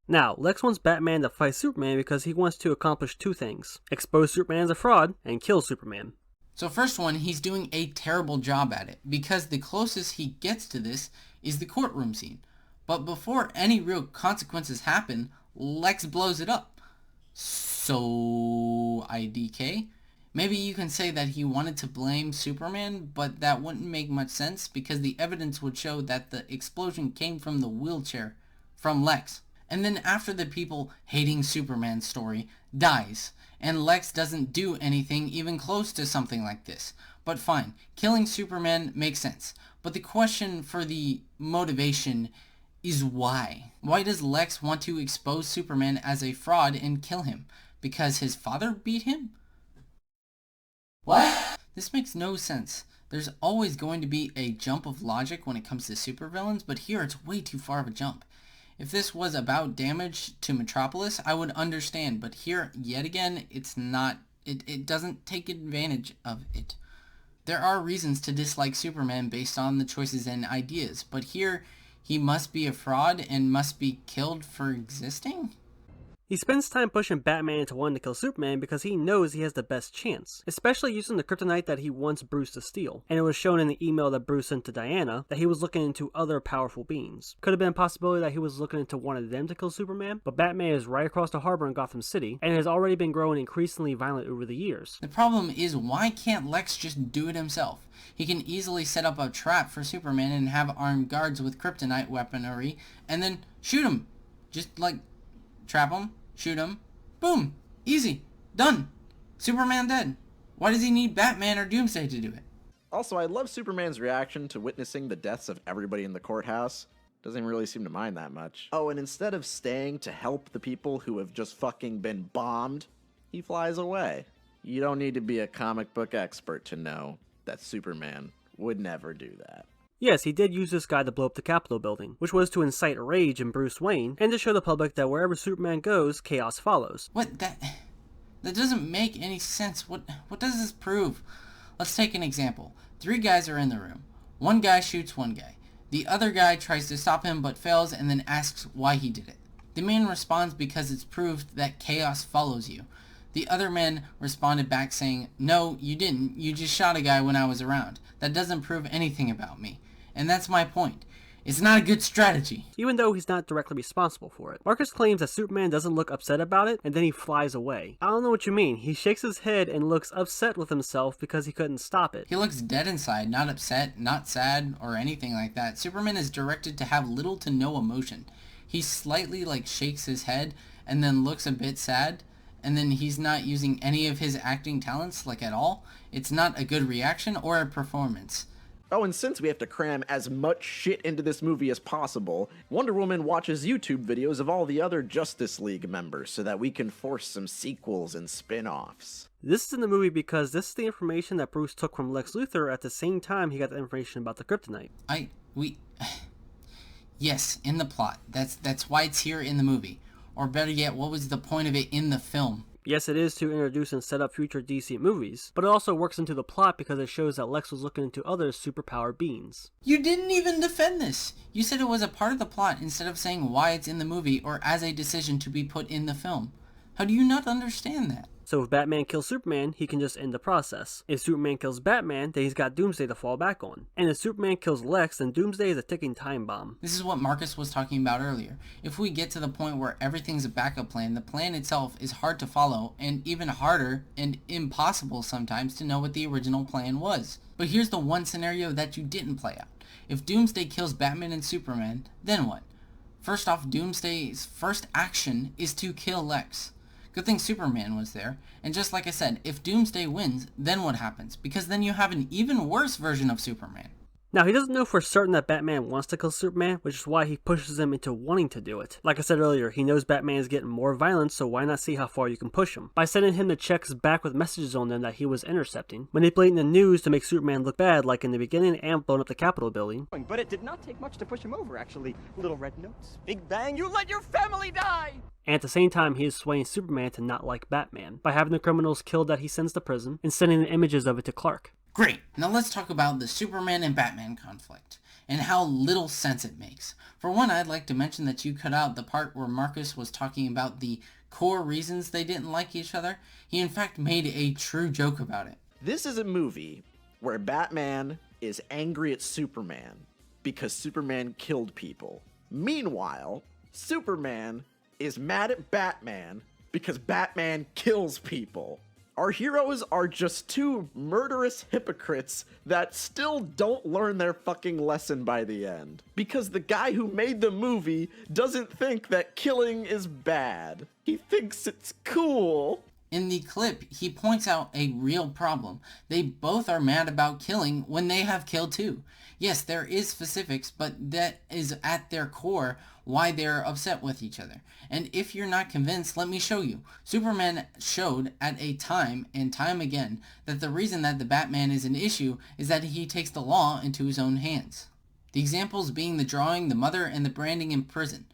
Now, Lex wants Batman to fight Superman because he wants to accomplish two things. Expose Superman as a fraud, and kill Superman. So first one, he's doing a terrible job at it, because the closest he gets to this is the courtroom scene. But before any real consequences happen, Lex blows it up. So, IDK? Maybe you can say that he wanted to blame Superman, but that wouldn't make much sense, because the evidence would show that the explosion came from the wheelchair, from Lex. And then after the people hating Superman story dies, and Lex doesn't do anything even close to something like this. But fine, killing Superman makes sense. But the question for the motivation is why? Why does Lex want to expose Superman as a fraud and kill him? Because his father beat him? What? This makes no sense. There's always going to be a jump of logic when it comes to supervillains, but here it's way too far of a jump. If this was about damage to Metropolis, I would understand, but here, yet again, it's not. It doesn't take advantage of it. There are reasons to dislike Superman based on the choices and ideas, but here, he must be a fraud and must be killed for existing? He spends time pushing Batman into wanting to kill Superman because he knows he has the best chance, especially using the kryptonite that he wants Bruce to steal. And it was shown in the email that Bruce sent to Diana that he was looking into other powerful beings. Could have been a possibility that he was looking into one of them to kill Superman, but Batman is right across the harbor in Gotham City, and has already been growing increasingly violent over the years. The problem is, why can't Lex just do it himself? He can easily set up a trap for Superman and have armed guards with kryptonite weaponry, and then shoot him. Just like, trap him, shoot him, boom, easy, done. Superman dead. Why does he need Batman or Doomsday to do it? Also, I love Superman's reaction to witnessing the deaths of everybody in the courthouse. Doesn't really seem to mind that much. Oh, and instead of staying to help the people who have just fucking been bombed, he flies away. You don't need to be a comic book expert to know that Superman would never do that. Yes, he did use this guy to blow up the Capitol building, which was to incite rage in Bruce Wayne, and to show the public that wherever Superman goes, chaos follows. What? That doesn't make any sense. What does this prove? Let's take an example. 3 guys are in the room. One guy shoots one guy. The other guy tries to stop him but fails and then asks why he did it. The man responds because it's proved that chaos follows you. The other man responded back saying, "No, you didn't. You just shot a guy when I was around. That doesn't prove anything about me." And that's my point. It's not a good strategy. Even though he's not directly responsible for it. Marcus claims that Superman doesn't look upset about it, and then he flies away. I don't know what you mean. He shakes his head and looks upset with himself because he couldn't stop it. He looks dead inside, not upset, not sad, or anything like that. Superman is directed to have little to no emotion. He slightly shakes his head and then looks a bit sad, and then he's not using any of his acting talents at all. It's not a good reaction or a performance. Oh, and since we have to cram as much shit into this movie as possible, Wonder Woman watches YouTube videos of all the other Justice League members so that we can force some sequels and spin-offs. This is in the movie because this is the information that Bruce took from Lex Luthor at the same time he got the information about the kryptonite. Yes, in the plot. That's why it's here in the movie. Or better yet, what was the point of it in the film? Yes, it is to introduce and set up future DC movies, but it also works into the plot because it shows that Lex was looking into other superpowered beings. You didn't even defend this. You said it was a part of the plot instead of saying why it's in the movie or as a decision to be put in the film. How do you not understand that? So if Batman kills Superman, he can just end the process. If Superman kills Batman, then he's got Doomsday to fall back on. And if Superman kills Lex, then Doomsday is a ticking time bomb. This is what Marcus was talking about earlier. If we get to the point where everything's a backup plan, the plan itself is hard to follow, and even harder and impossible sometimes to know what the original plan was. But here's the one scenario that you didn't play out. If Doomsday kills Batman and Superman, then what? First off, Doomsday's first action is to kill Lex. Good thing Superman was there. And just like I said, if Doomsday wins, then what happens? Because then you have an even worse version of Superman. Now, he doesn't know for certain that Batman wants to kill Superman, which is why he pushes him into wanting to do it. Like I said earlier, he knows Batman is getting more violent, so why not see how far you can push him? By sending him the checks back with messages on them that he was intercepting, manipulating the news to make Superman look bad like in the beginning and blowing up the Capitol building. But it did not take much to push him over, actually. Little red notes, big bang, you let your family die! And at the same time, he is swaying Superman to not like Batman by having the criminals killed that he sends to prison and sending the images of it to Clark. Great, now let's talk about the Superman and Batman conflict, and how little sense it makes. For one, I'd like to mention that you cut out the part where Marcus was talking about the core reasons they didn't like each other. He in fact made a true joke about it. This is a movie where Batman is angry at Superman because Superman killed people. Meanwhile, Superman is mad at Batman because Batman kills people. Our heroes are just two murderous hypocrites that still don't learn their fucking lesson by the end. Because the guy who made the movie doesn't think that killing is bad. He thinks it's cool. In the clip, he points out a real problem. They both are mad about killing when they have killed too. Yes, there is specifics, but that is at their core why they're upset with each other. And if you're not convinced, let me show you. Superman showed at a time and time again that the reason that the Batman is an issue is that he takes the law into his own hands. The examples being the drawing, the mother, and the branding in prison.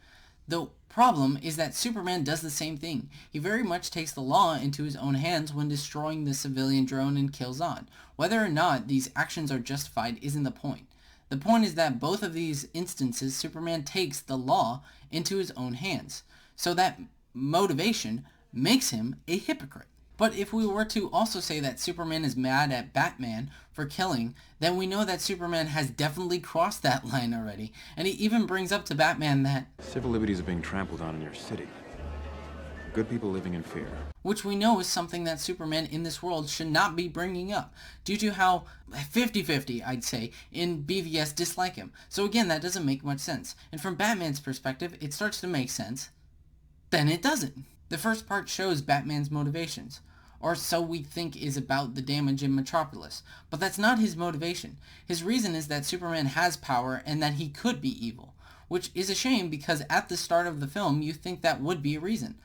The problem is that Superman does the same thing. He very much takes the law into his own hands when destroying the civilian drone and kills on. Whether or not these actions are justified isn't the point. The point is that both of these instances, Superman takes the law into his own hands. So that motivation makes him a hypocrite. But if we were to also say that Superman is mad at Batman for killing, then we know that Superman has definitely crossed that line already. And he even brings up to Batman that Civil liberties are being trampled on in your city. Good people living in fear. which we know is something that Superman in this world should not be bringing up, due to how 50-50, I'd say, in BVS dislike him. So again, that doesn't make much sense. And from Batman's perspective, it starts to make sense. Then it doesn't. The first part shows Batman's motivations, or so we think is about the damage in Metropolis. But that's not his motivation. His reason is that Superman has power and that he could be evil, which is a shame because at the start of the film you think that would be a reason.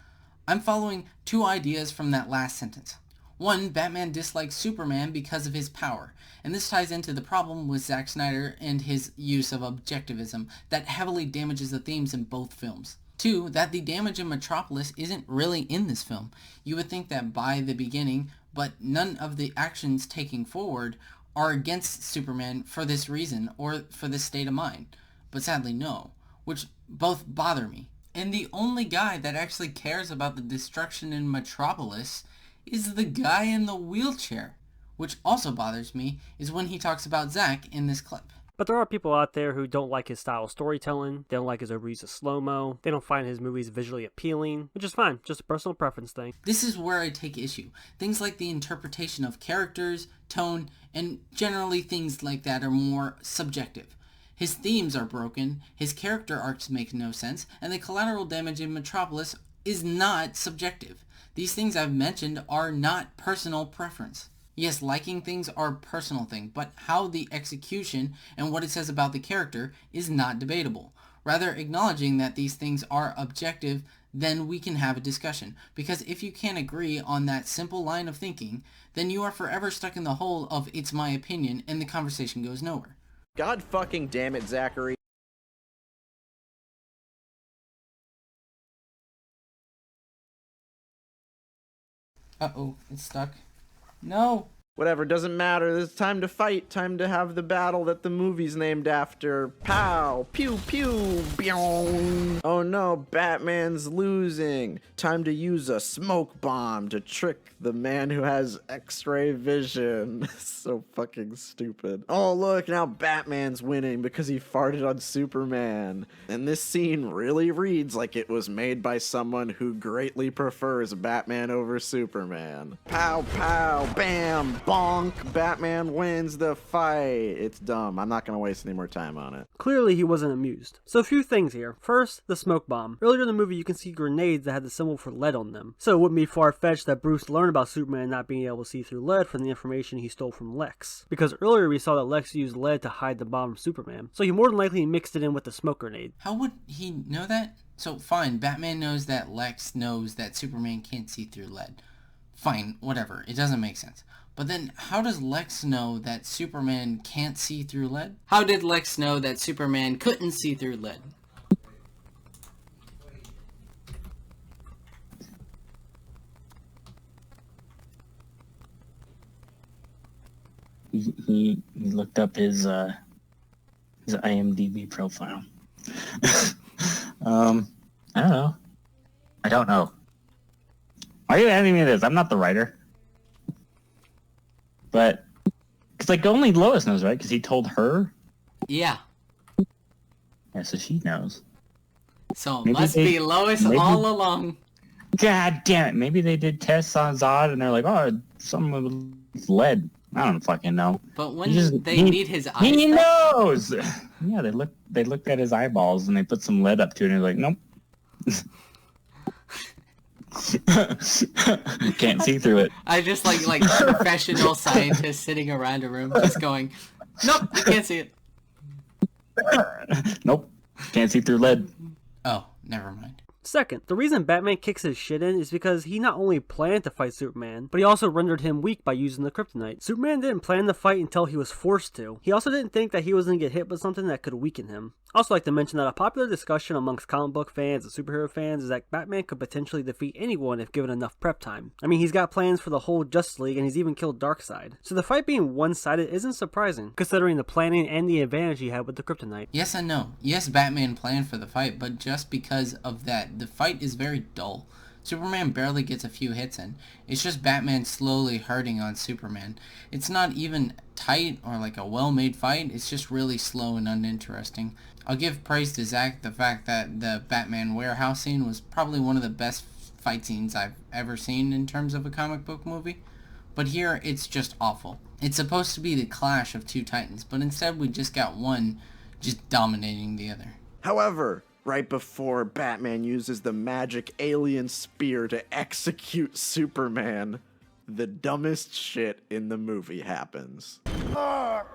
I'm following two ideas from that last sentence. One, Batman dislikes Superman because of his power, and this ties into the problem with Zack Snyder and his use of objectivism that heavily damages the themes in both films. Two, that the damage in Metropolis isn't really in this film. You would think that by the beginning, but none of the actions taking forward are against Superman for this reason or for this state of mind. But sadly no, which both bother me. And the only guy that actually cares about the destruction in Metropolis is the guy in the wheelchair, which also bothers me is when he talks about Zack in this clip. But there are people out there who don't like his style of storytelling, they don't like his overuse of slow-mo, they don't find his movies visually appealing, which is fine, just a personal preference thing. This is where I take issue. Things like the interpretation of characters, tone, and generally things like that are more subjective. His themes are broken, his character arcs make no sense, and the collateral damage in Metropolis is not subjective. These things I've mentioned are not personal preference. Yes, liking things are a personal thing, but how the execution and what it says about the character is not debatable. Rather, acknowledging that these things are objective, then we can have a discussion. Because if you can't agree on that simple line of thinking, then you are forever stuck in the hole of it's my opinion and the conversation goes nowhere. God fucking damn it, Zachary. Uh-oh, it's stuck. No! Whatever, doesn't matter. It's time to fight. Time to have the battle that the movie's named after. Pow! Pew pew! Byong! Oh no, Batman's losing. Time to use a smoke bomb to trick the man who has X-ray vision. So fucking stupid. Oh look, now Batman's winning because he farted on Superman. And this scene really reads like it was made by someone who greatly prefers Batman over Superman. Pow pow! Bam! Bonk! Batman wins the fight. It's dumb. I'm not gonna waste any more time on it. Clearly he wasn't amused. So a few things here. First, the smoke bomb. Earlier in the movie you can see grenades that had the symbol for lead on them. So it wouldn't be far-fetched that Bruce learned about Superman not being able to see through lead from the information he stole from Lex. Because earlier we saw that Lex used lead to hide the bomb from Superman. So he more than likely mixed it in with the smoke grenade. How would he know that? So fine, Batman knows that Lex knows that Superman can't see through lead. Fine, whatever. It doesn't make sense. But then, how does Lex know that Superman can't see through lead? How did Lex know that Superman couldn't see through lead? He looked up his IMDb profile. I don't know. Why are you asking me this? I'm not the writer. But, because, like, only Lois knows, right? Because he told her? Yeah. Yeah, so she knows. So it must be Lois all along. God damn it. Maybe they did tests on Zod, and they're like, oh, something with lead. I don't fucking know. But when they need his eyes... He knows! Yeah, they looked at his eyeballs, and they put some lead up to it, and they're like, nope. Can't see through it. I just like professional scientists sitting around a room just going, nope, you can't see it. Nope, can't see through lead. Oh, never mind. Second, the reason Batman kicks his shit in is because he not only planned to fight Superman, but he also rendered him weak by using the kryptonite. Superman didn't plan the fight until he was forced to. He also didn't think that he was going to get hit with something that could weaken him. I also like to mention that a popular discussion amongst comic book fans and superhero fans is that Batman could potentially defeat anyone if given enough prep time. I mean, he's got plans for the whole Justice League and he's even killed Darkseid. So the fight being one-sided isn't surprising, considering the planning and the advantage he had with the kryptonite. Yes and no. Yes, Batman planned for the fight, but just because of that, the fight is very dull. Superman barely gets a few hits in. It's just Batman slowly hurting on Superman. It's not even tight or like a well-made fight. It's just really slow and uninteresting. I'll give praise to Zack the fact that the Batman warehouse scene was probably one of the best fight scenes I've ever seen in terms of a comic book movie. But here, it's just awful. It's supposed to be the clash of two titans, but instead we just got one just dominating the other. However, right before Batman uses the magic alien spear to execute Superman, the dumbest shit in the movie happens.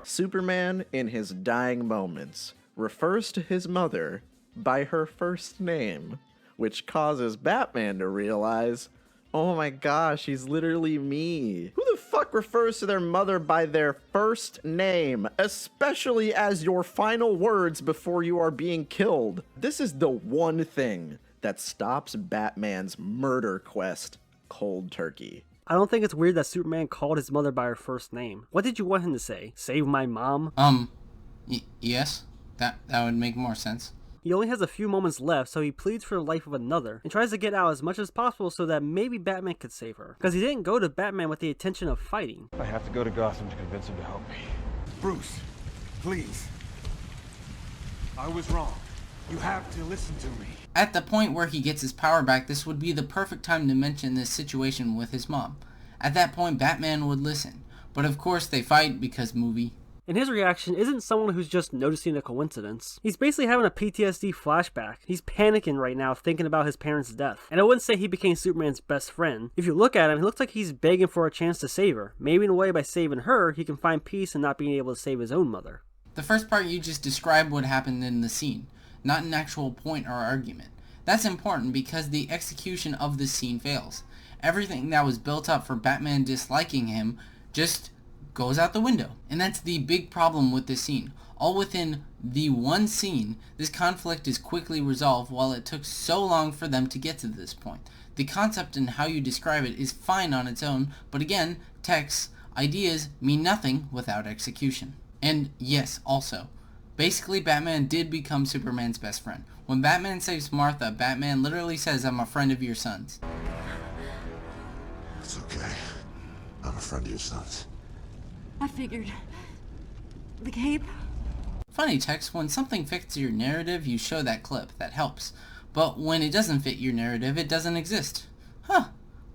Superman, in his dying moments, refers to his mother by her first name, which causes Batman to realize, oh my gosh, he's literally me. Who the fuck refers to their mother by their first name, especially as your final words before you are being killed? This is the one thing that stops Batman's murder quest cold turkey. I don't think it's weird that Superman called his mother by her first name. What did you want him to say? Save my mom? Yes. That would make more sense. He only has a few moments left, so he pleads for the life of another, and tries to get out as much as possible so that maybe Batman could save her. Because he didn't go to Batman with the intention of fighting. I have to go to Gotham to convince him to help me. Bruce, please. I was wrong. You have to listen to me. At the point where he gets his power back, this would be the perfect time to mention this situation with his mom. At that point, Batman would listen. But of course they fight because movie. And his reaction isn't someone who's just noticing a coincidence. He's basically having a PTSD flashback. He's panicking right now thinking about his parents' death. And I wouldn't say he became Superman's best friend. If you look at him, he looks like he's begging for a chance to save her. Maybe in a way by saving her, he can find peace in not being able to save his own mother. The first part you just described what happened in the scene, not an actual point or argument. That's important because the execution of this scene fails. Everything that was built up for Batman disliking him just goes out the window. And that's the big problem with this scene. All within the one scene, this conflict is quickly resolved while it took so long for them to get to this point. The concept and how you describe it is fine on its own, but again, texts, ideas mean nothing without execution. And yes, also, basically Batman did become Superman's best friend. When Batman saves Martha, Batman literally says, "I'm a friend of your son's." It's okay. I'm a friend of your son's. I figured. The cape? Funny text, when something fits your narrative, you show that clip. That helps. But when it doesn't fit your narrative, it doesn't exist. Huh.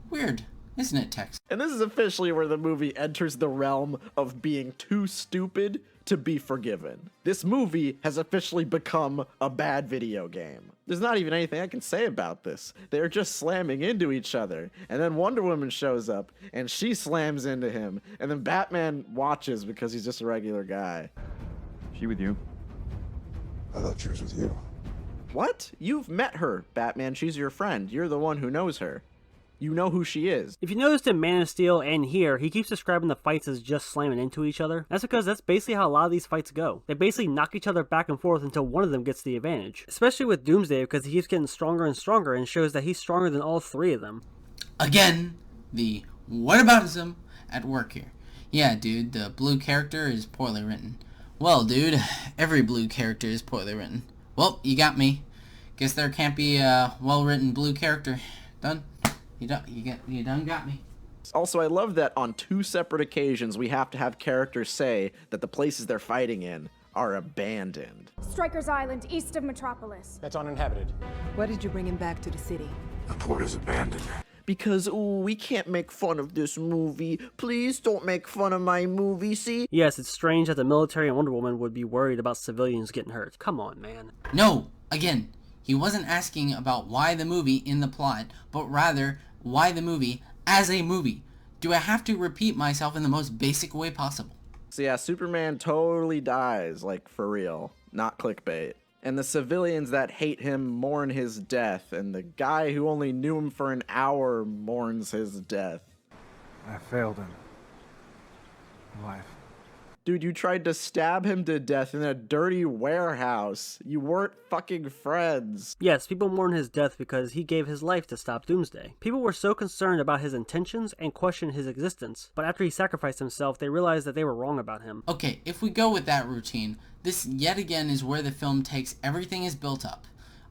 Weird, isn't it, text? And this is officially where the movie enters the realm of being too stupid to be forgiven. This movie has officially become a bad video game. There's not even anything I can say about this. They're just slamming into each other. And then Wonder Woman shows up, and she slams into him. And then Batman watches because he's just a regular guy. She with you? I thought she was with you. What? You've met her, Batman. She's your friend. You're the one who knows her. You know who she is. If you noticed in Man of Steel and here, he keeps describing the fights as just slamming into each other. That's because that's basically how a lot of these fights go. They basically knock each other back and forth until one of them gets the advantage. Especially with Doomsday because he keeps getting stronger and stronger and shows that he's stronger than all three of them. Again, the whataboutism at work here. Yeah, dude, the blue character is poorly written. Well, dude, every blue character is poorly written. Well, you got me. Guess there can't be a well-written blue character. Done. You done got me. Also, I love that on two separate occasions we have to have characters say that the places they're fighting in are abandoned. Stryker's Island, east of Metropolis. That's uninhabited. Why did you bring him back to the city? The port is abandoned. Because, ooh, we can't make fun of this movie. Please don't make fun of my movie, see? Yes, it's strange that the military and Wonder Woman would be worried about civilians getting hurt. Come on, man. No, again, he wasn't asking about why the movie in the plot, but rather why the movie as a movie. Do I have to repeat myself in the most basic way possible? So yeah, Superman totally dies, like for real, not clickbait. And the civilians that hate him mourn his death, and the guy who only knew him for an hour mourns his death. I failed him. Life. Dude, you tried to stab him to death in a dirty warehouse. You weren't fucking friends. Yes, people mourn his death because he gave his life to stop Doomsday. People were so concerned about his intentions and questioned his existence, but after he sacrificed himself, they realized that they were wrong about him. Okay, if we go with that routine, this yet again is where the film takes everything is built up.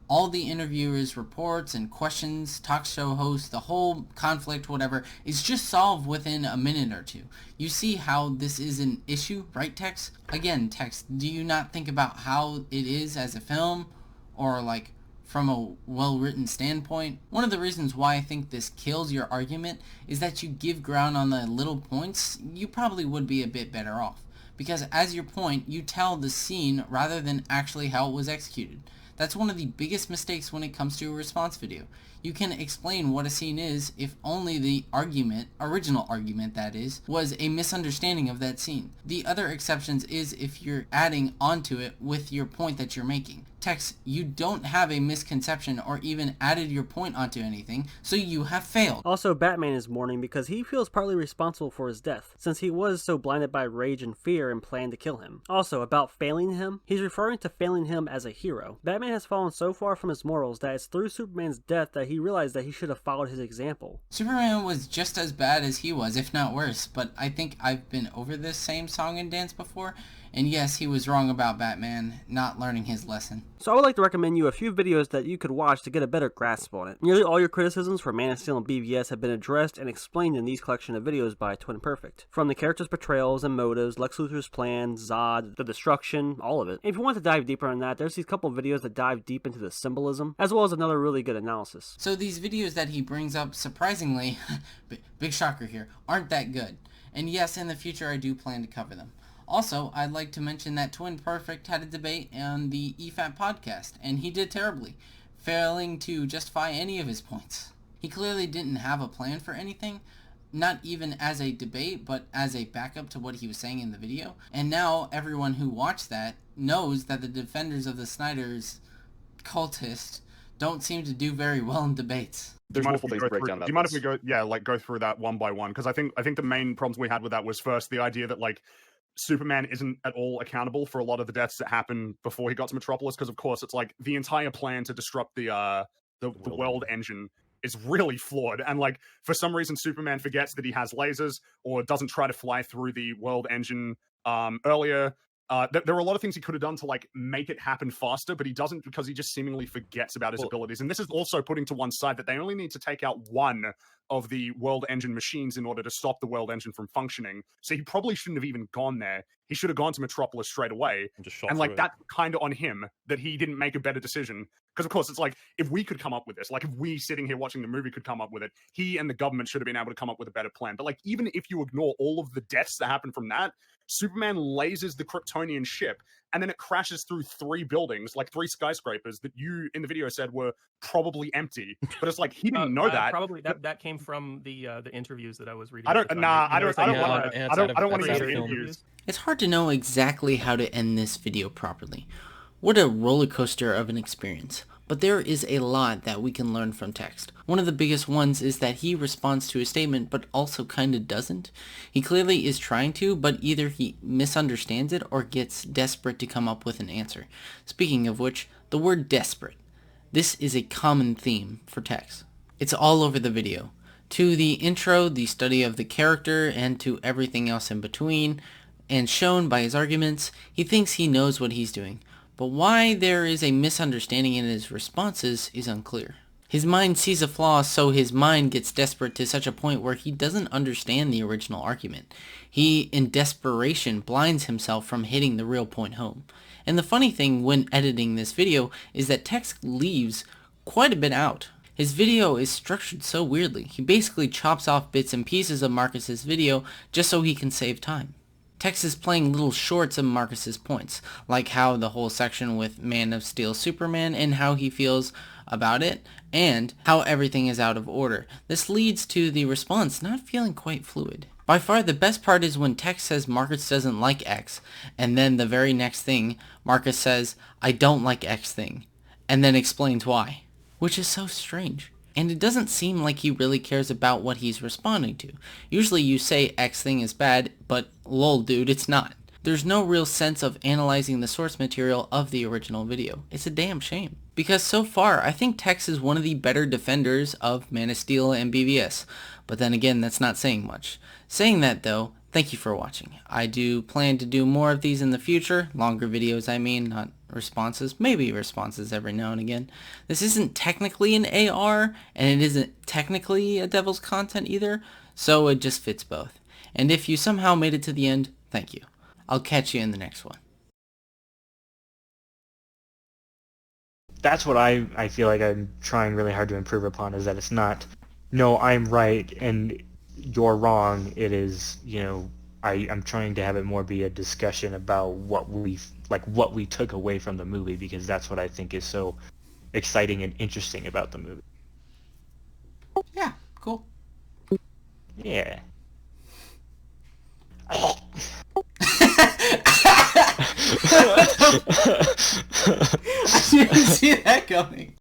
All the interviewers' reports and questions, talk show hosts, the whole conflict, whatever, is just solved within a minute or two. You see how this is an issue, right, Tex? Again, Tex, do you not think about how it is as a film, or like from a well-written standpoint? One of the reasons why I think this kills your argument is that you give ground on the little points, you probably would be a bit better off. Because as your point, you tell the scene rather than actually how it was executed. That's one of the biggest mistakes when it comes to a response video. You can explain what a scene is if only the argument, original argument that is, was a misunderstanding of that scene. The other exceptions is if you're adding onto it with your point that you're making. Tex, you don't have a misconception or even added your point onto anything, so you have failed. Also, Batman is mourning because he feels partly responsible for his death, since he was so blinded by rage and fear and planned to kill him. Also, about failing him, he's referring to failing him as a hero. Batman has fallen so far from his morals that it's through Superman's death that he realized that he should have followed his example. Superman was just as bad as he was, if not worse, but I think I've been over this same song and dance before, and yes, he was wrong about Batman not learning his lesson. So I would like to recommend you a few videos that you could watch to get a better grasp on it. Nearly all your criticisms for Man of Steel and BVS have been addressed and explained in these collection of videos by Twin Perfect. From the characters' portrayals and motives, Lex Luthor's plan, Zod, the destruction, all of it. And if you want to dive deeper on that, there's these couple of videos that dive deep into the symbolism, as well as another really good analysis. So these videos that he brings up, surprisingly, big shocker here, aren't that good. And yes, in the future I do plan to cover them. Also, I'd like to mention that Twin Perfect had a debate on the EFAP podcast, and he did terribly, failing to justify any of his points. He clearly didn't have a plan for anything, not even as a debate, but as a backup to what he was saying in the video. And now everyone who watched that knows that the defenders of the Snyder's cultist don't seem to do very well in debates. Do you mind if we go through that one by one? Because I think the main problems we had with that was first the idea that like Superman isn't at all accountable for a lot of the deaths that happened before he got to Metropolis, because of course it's like the entire plan to disrupt the world engine is really flawed, and like for some reason Superman forgets that he has lasers or doesn't try to fly through the world engine earlier. There are a lot of things he could have done to like make it happen faster, but he doesn't because he just seemingly forgets about his abilities. And this is also putting to one side that they only need to take out one of the world engine machines in order to stop the world engine from functioning. So he probably shouldn't have even gone there. He should have gone to Metropolis straight away. And like that's kind of on him that he didn't make a better decision. Because of course it's like, if we could come up with this, like if we sitting here watching the movie could come up with it, he and the government should have been able to come up with a better plan. But like, even if you ignore all of the deaths that happen from that, Superman lasers the Kryptonian ship, and then it crashes through 3 buildings, like 3 skyscrapers that you in the video said were probably empty. But it's like he didn't know that. Probably that came from the interviews that I was reading. I don't want to use the interviews. It's hard to know exactly how to end this video properly. What a roller coaster of an experience. But there is a lot that we can learn from text. One of the biggest ones is that he responds to a statement but also kinda doesn't. He clearly is trying to, but either he misunderstands it or gets desperate to come up with an answer. Speaking of which, the word desperate. This is a common theme for text. It's all over the video. To the intro, the study of the character, and to everything else in between, and shown by his arguments, he thinks he knows what he's doing. But why there is a misunderstanding in his responses is unclear. His mind sees a flaw, so his mind gets desperate to such a point where he doesn't understand the original argument. He, in desperation, blinds himself from hitting the real point home. And the funny thing when editing this video is that text leaves quite a bit out. His video is structured so weirdly. He basically chops off bits and pieces of Marcus's video just so he can save time. Tex is playing little shorts of Marcus's points, like how the whole section with Man of Steel Superman and how he feels about it, and how everything is out of order. This leads to the response not feeling quite fluid. By far the best part is when Tex says Marcus doesn't like X, and then the very next thing, Marcus says, I don't like X thing, and then explains why, which is so strange. And it doesn't seem like he really cares about what he's responding to. Usually you say X thing is bad, but lol dude, it's not. there's no real sense of analyzing the source material of the original video. It's a damn shame. Because so far, I think Tex is one of the better defenders of Man of Steel and BVS. But then again, that's not saying much. Saying that though, thank you for watching. I do plan to do more of these in the future. Longer videos, I mean, not responses. Maybe responses every now and again. This isn't technically an AR, and it isn't technically a Devil's Content either, so it just fits both. And if you somehow made it to the end, thank you. I'll catch you in the next one. That's what I feel like I'm trying really hard to improve upon, is that it's not, no, I'm right and you're wrong. It is, you know, I'm trying to have it more be a discussion about what we took away from the movie, because that's what I think is so exciting and interesting about the movie. Yeah, cool. Yeah. I didn't see that coming.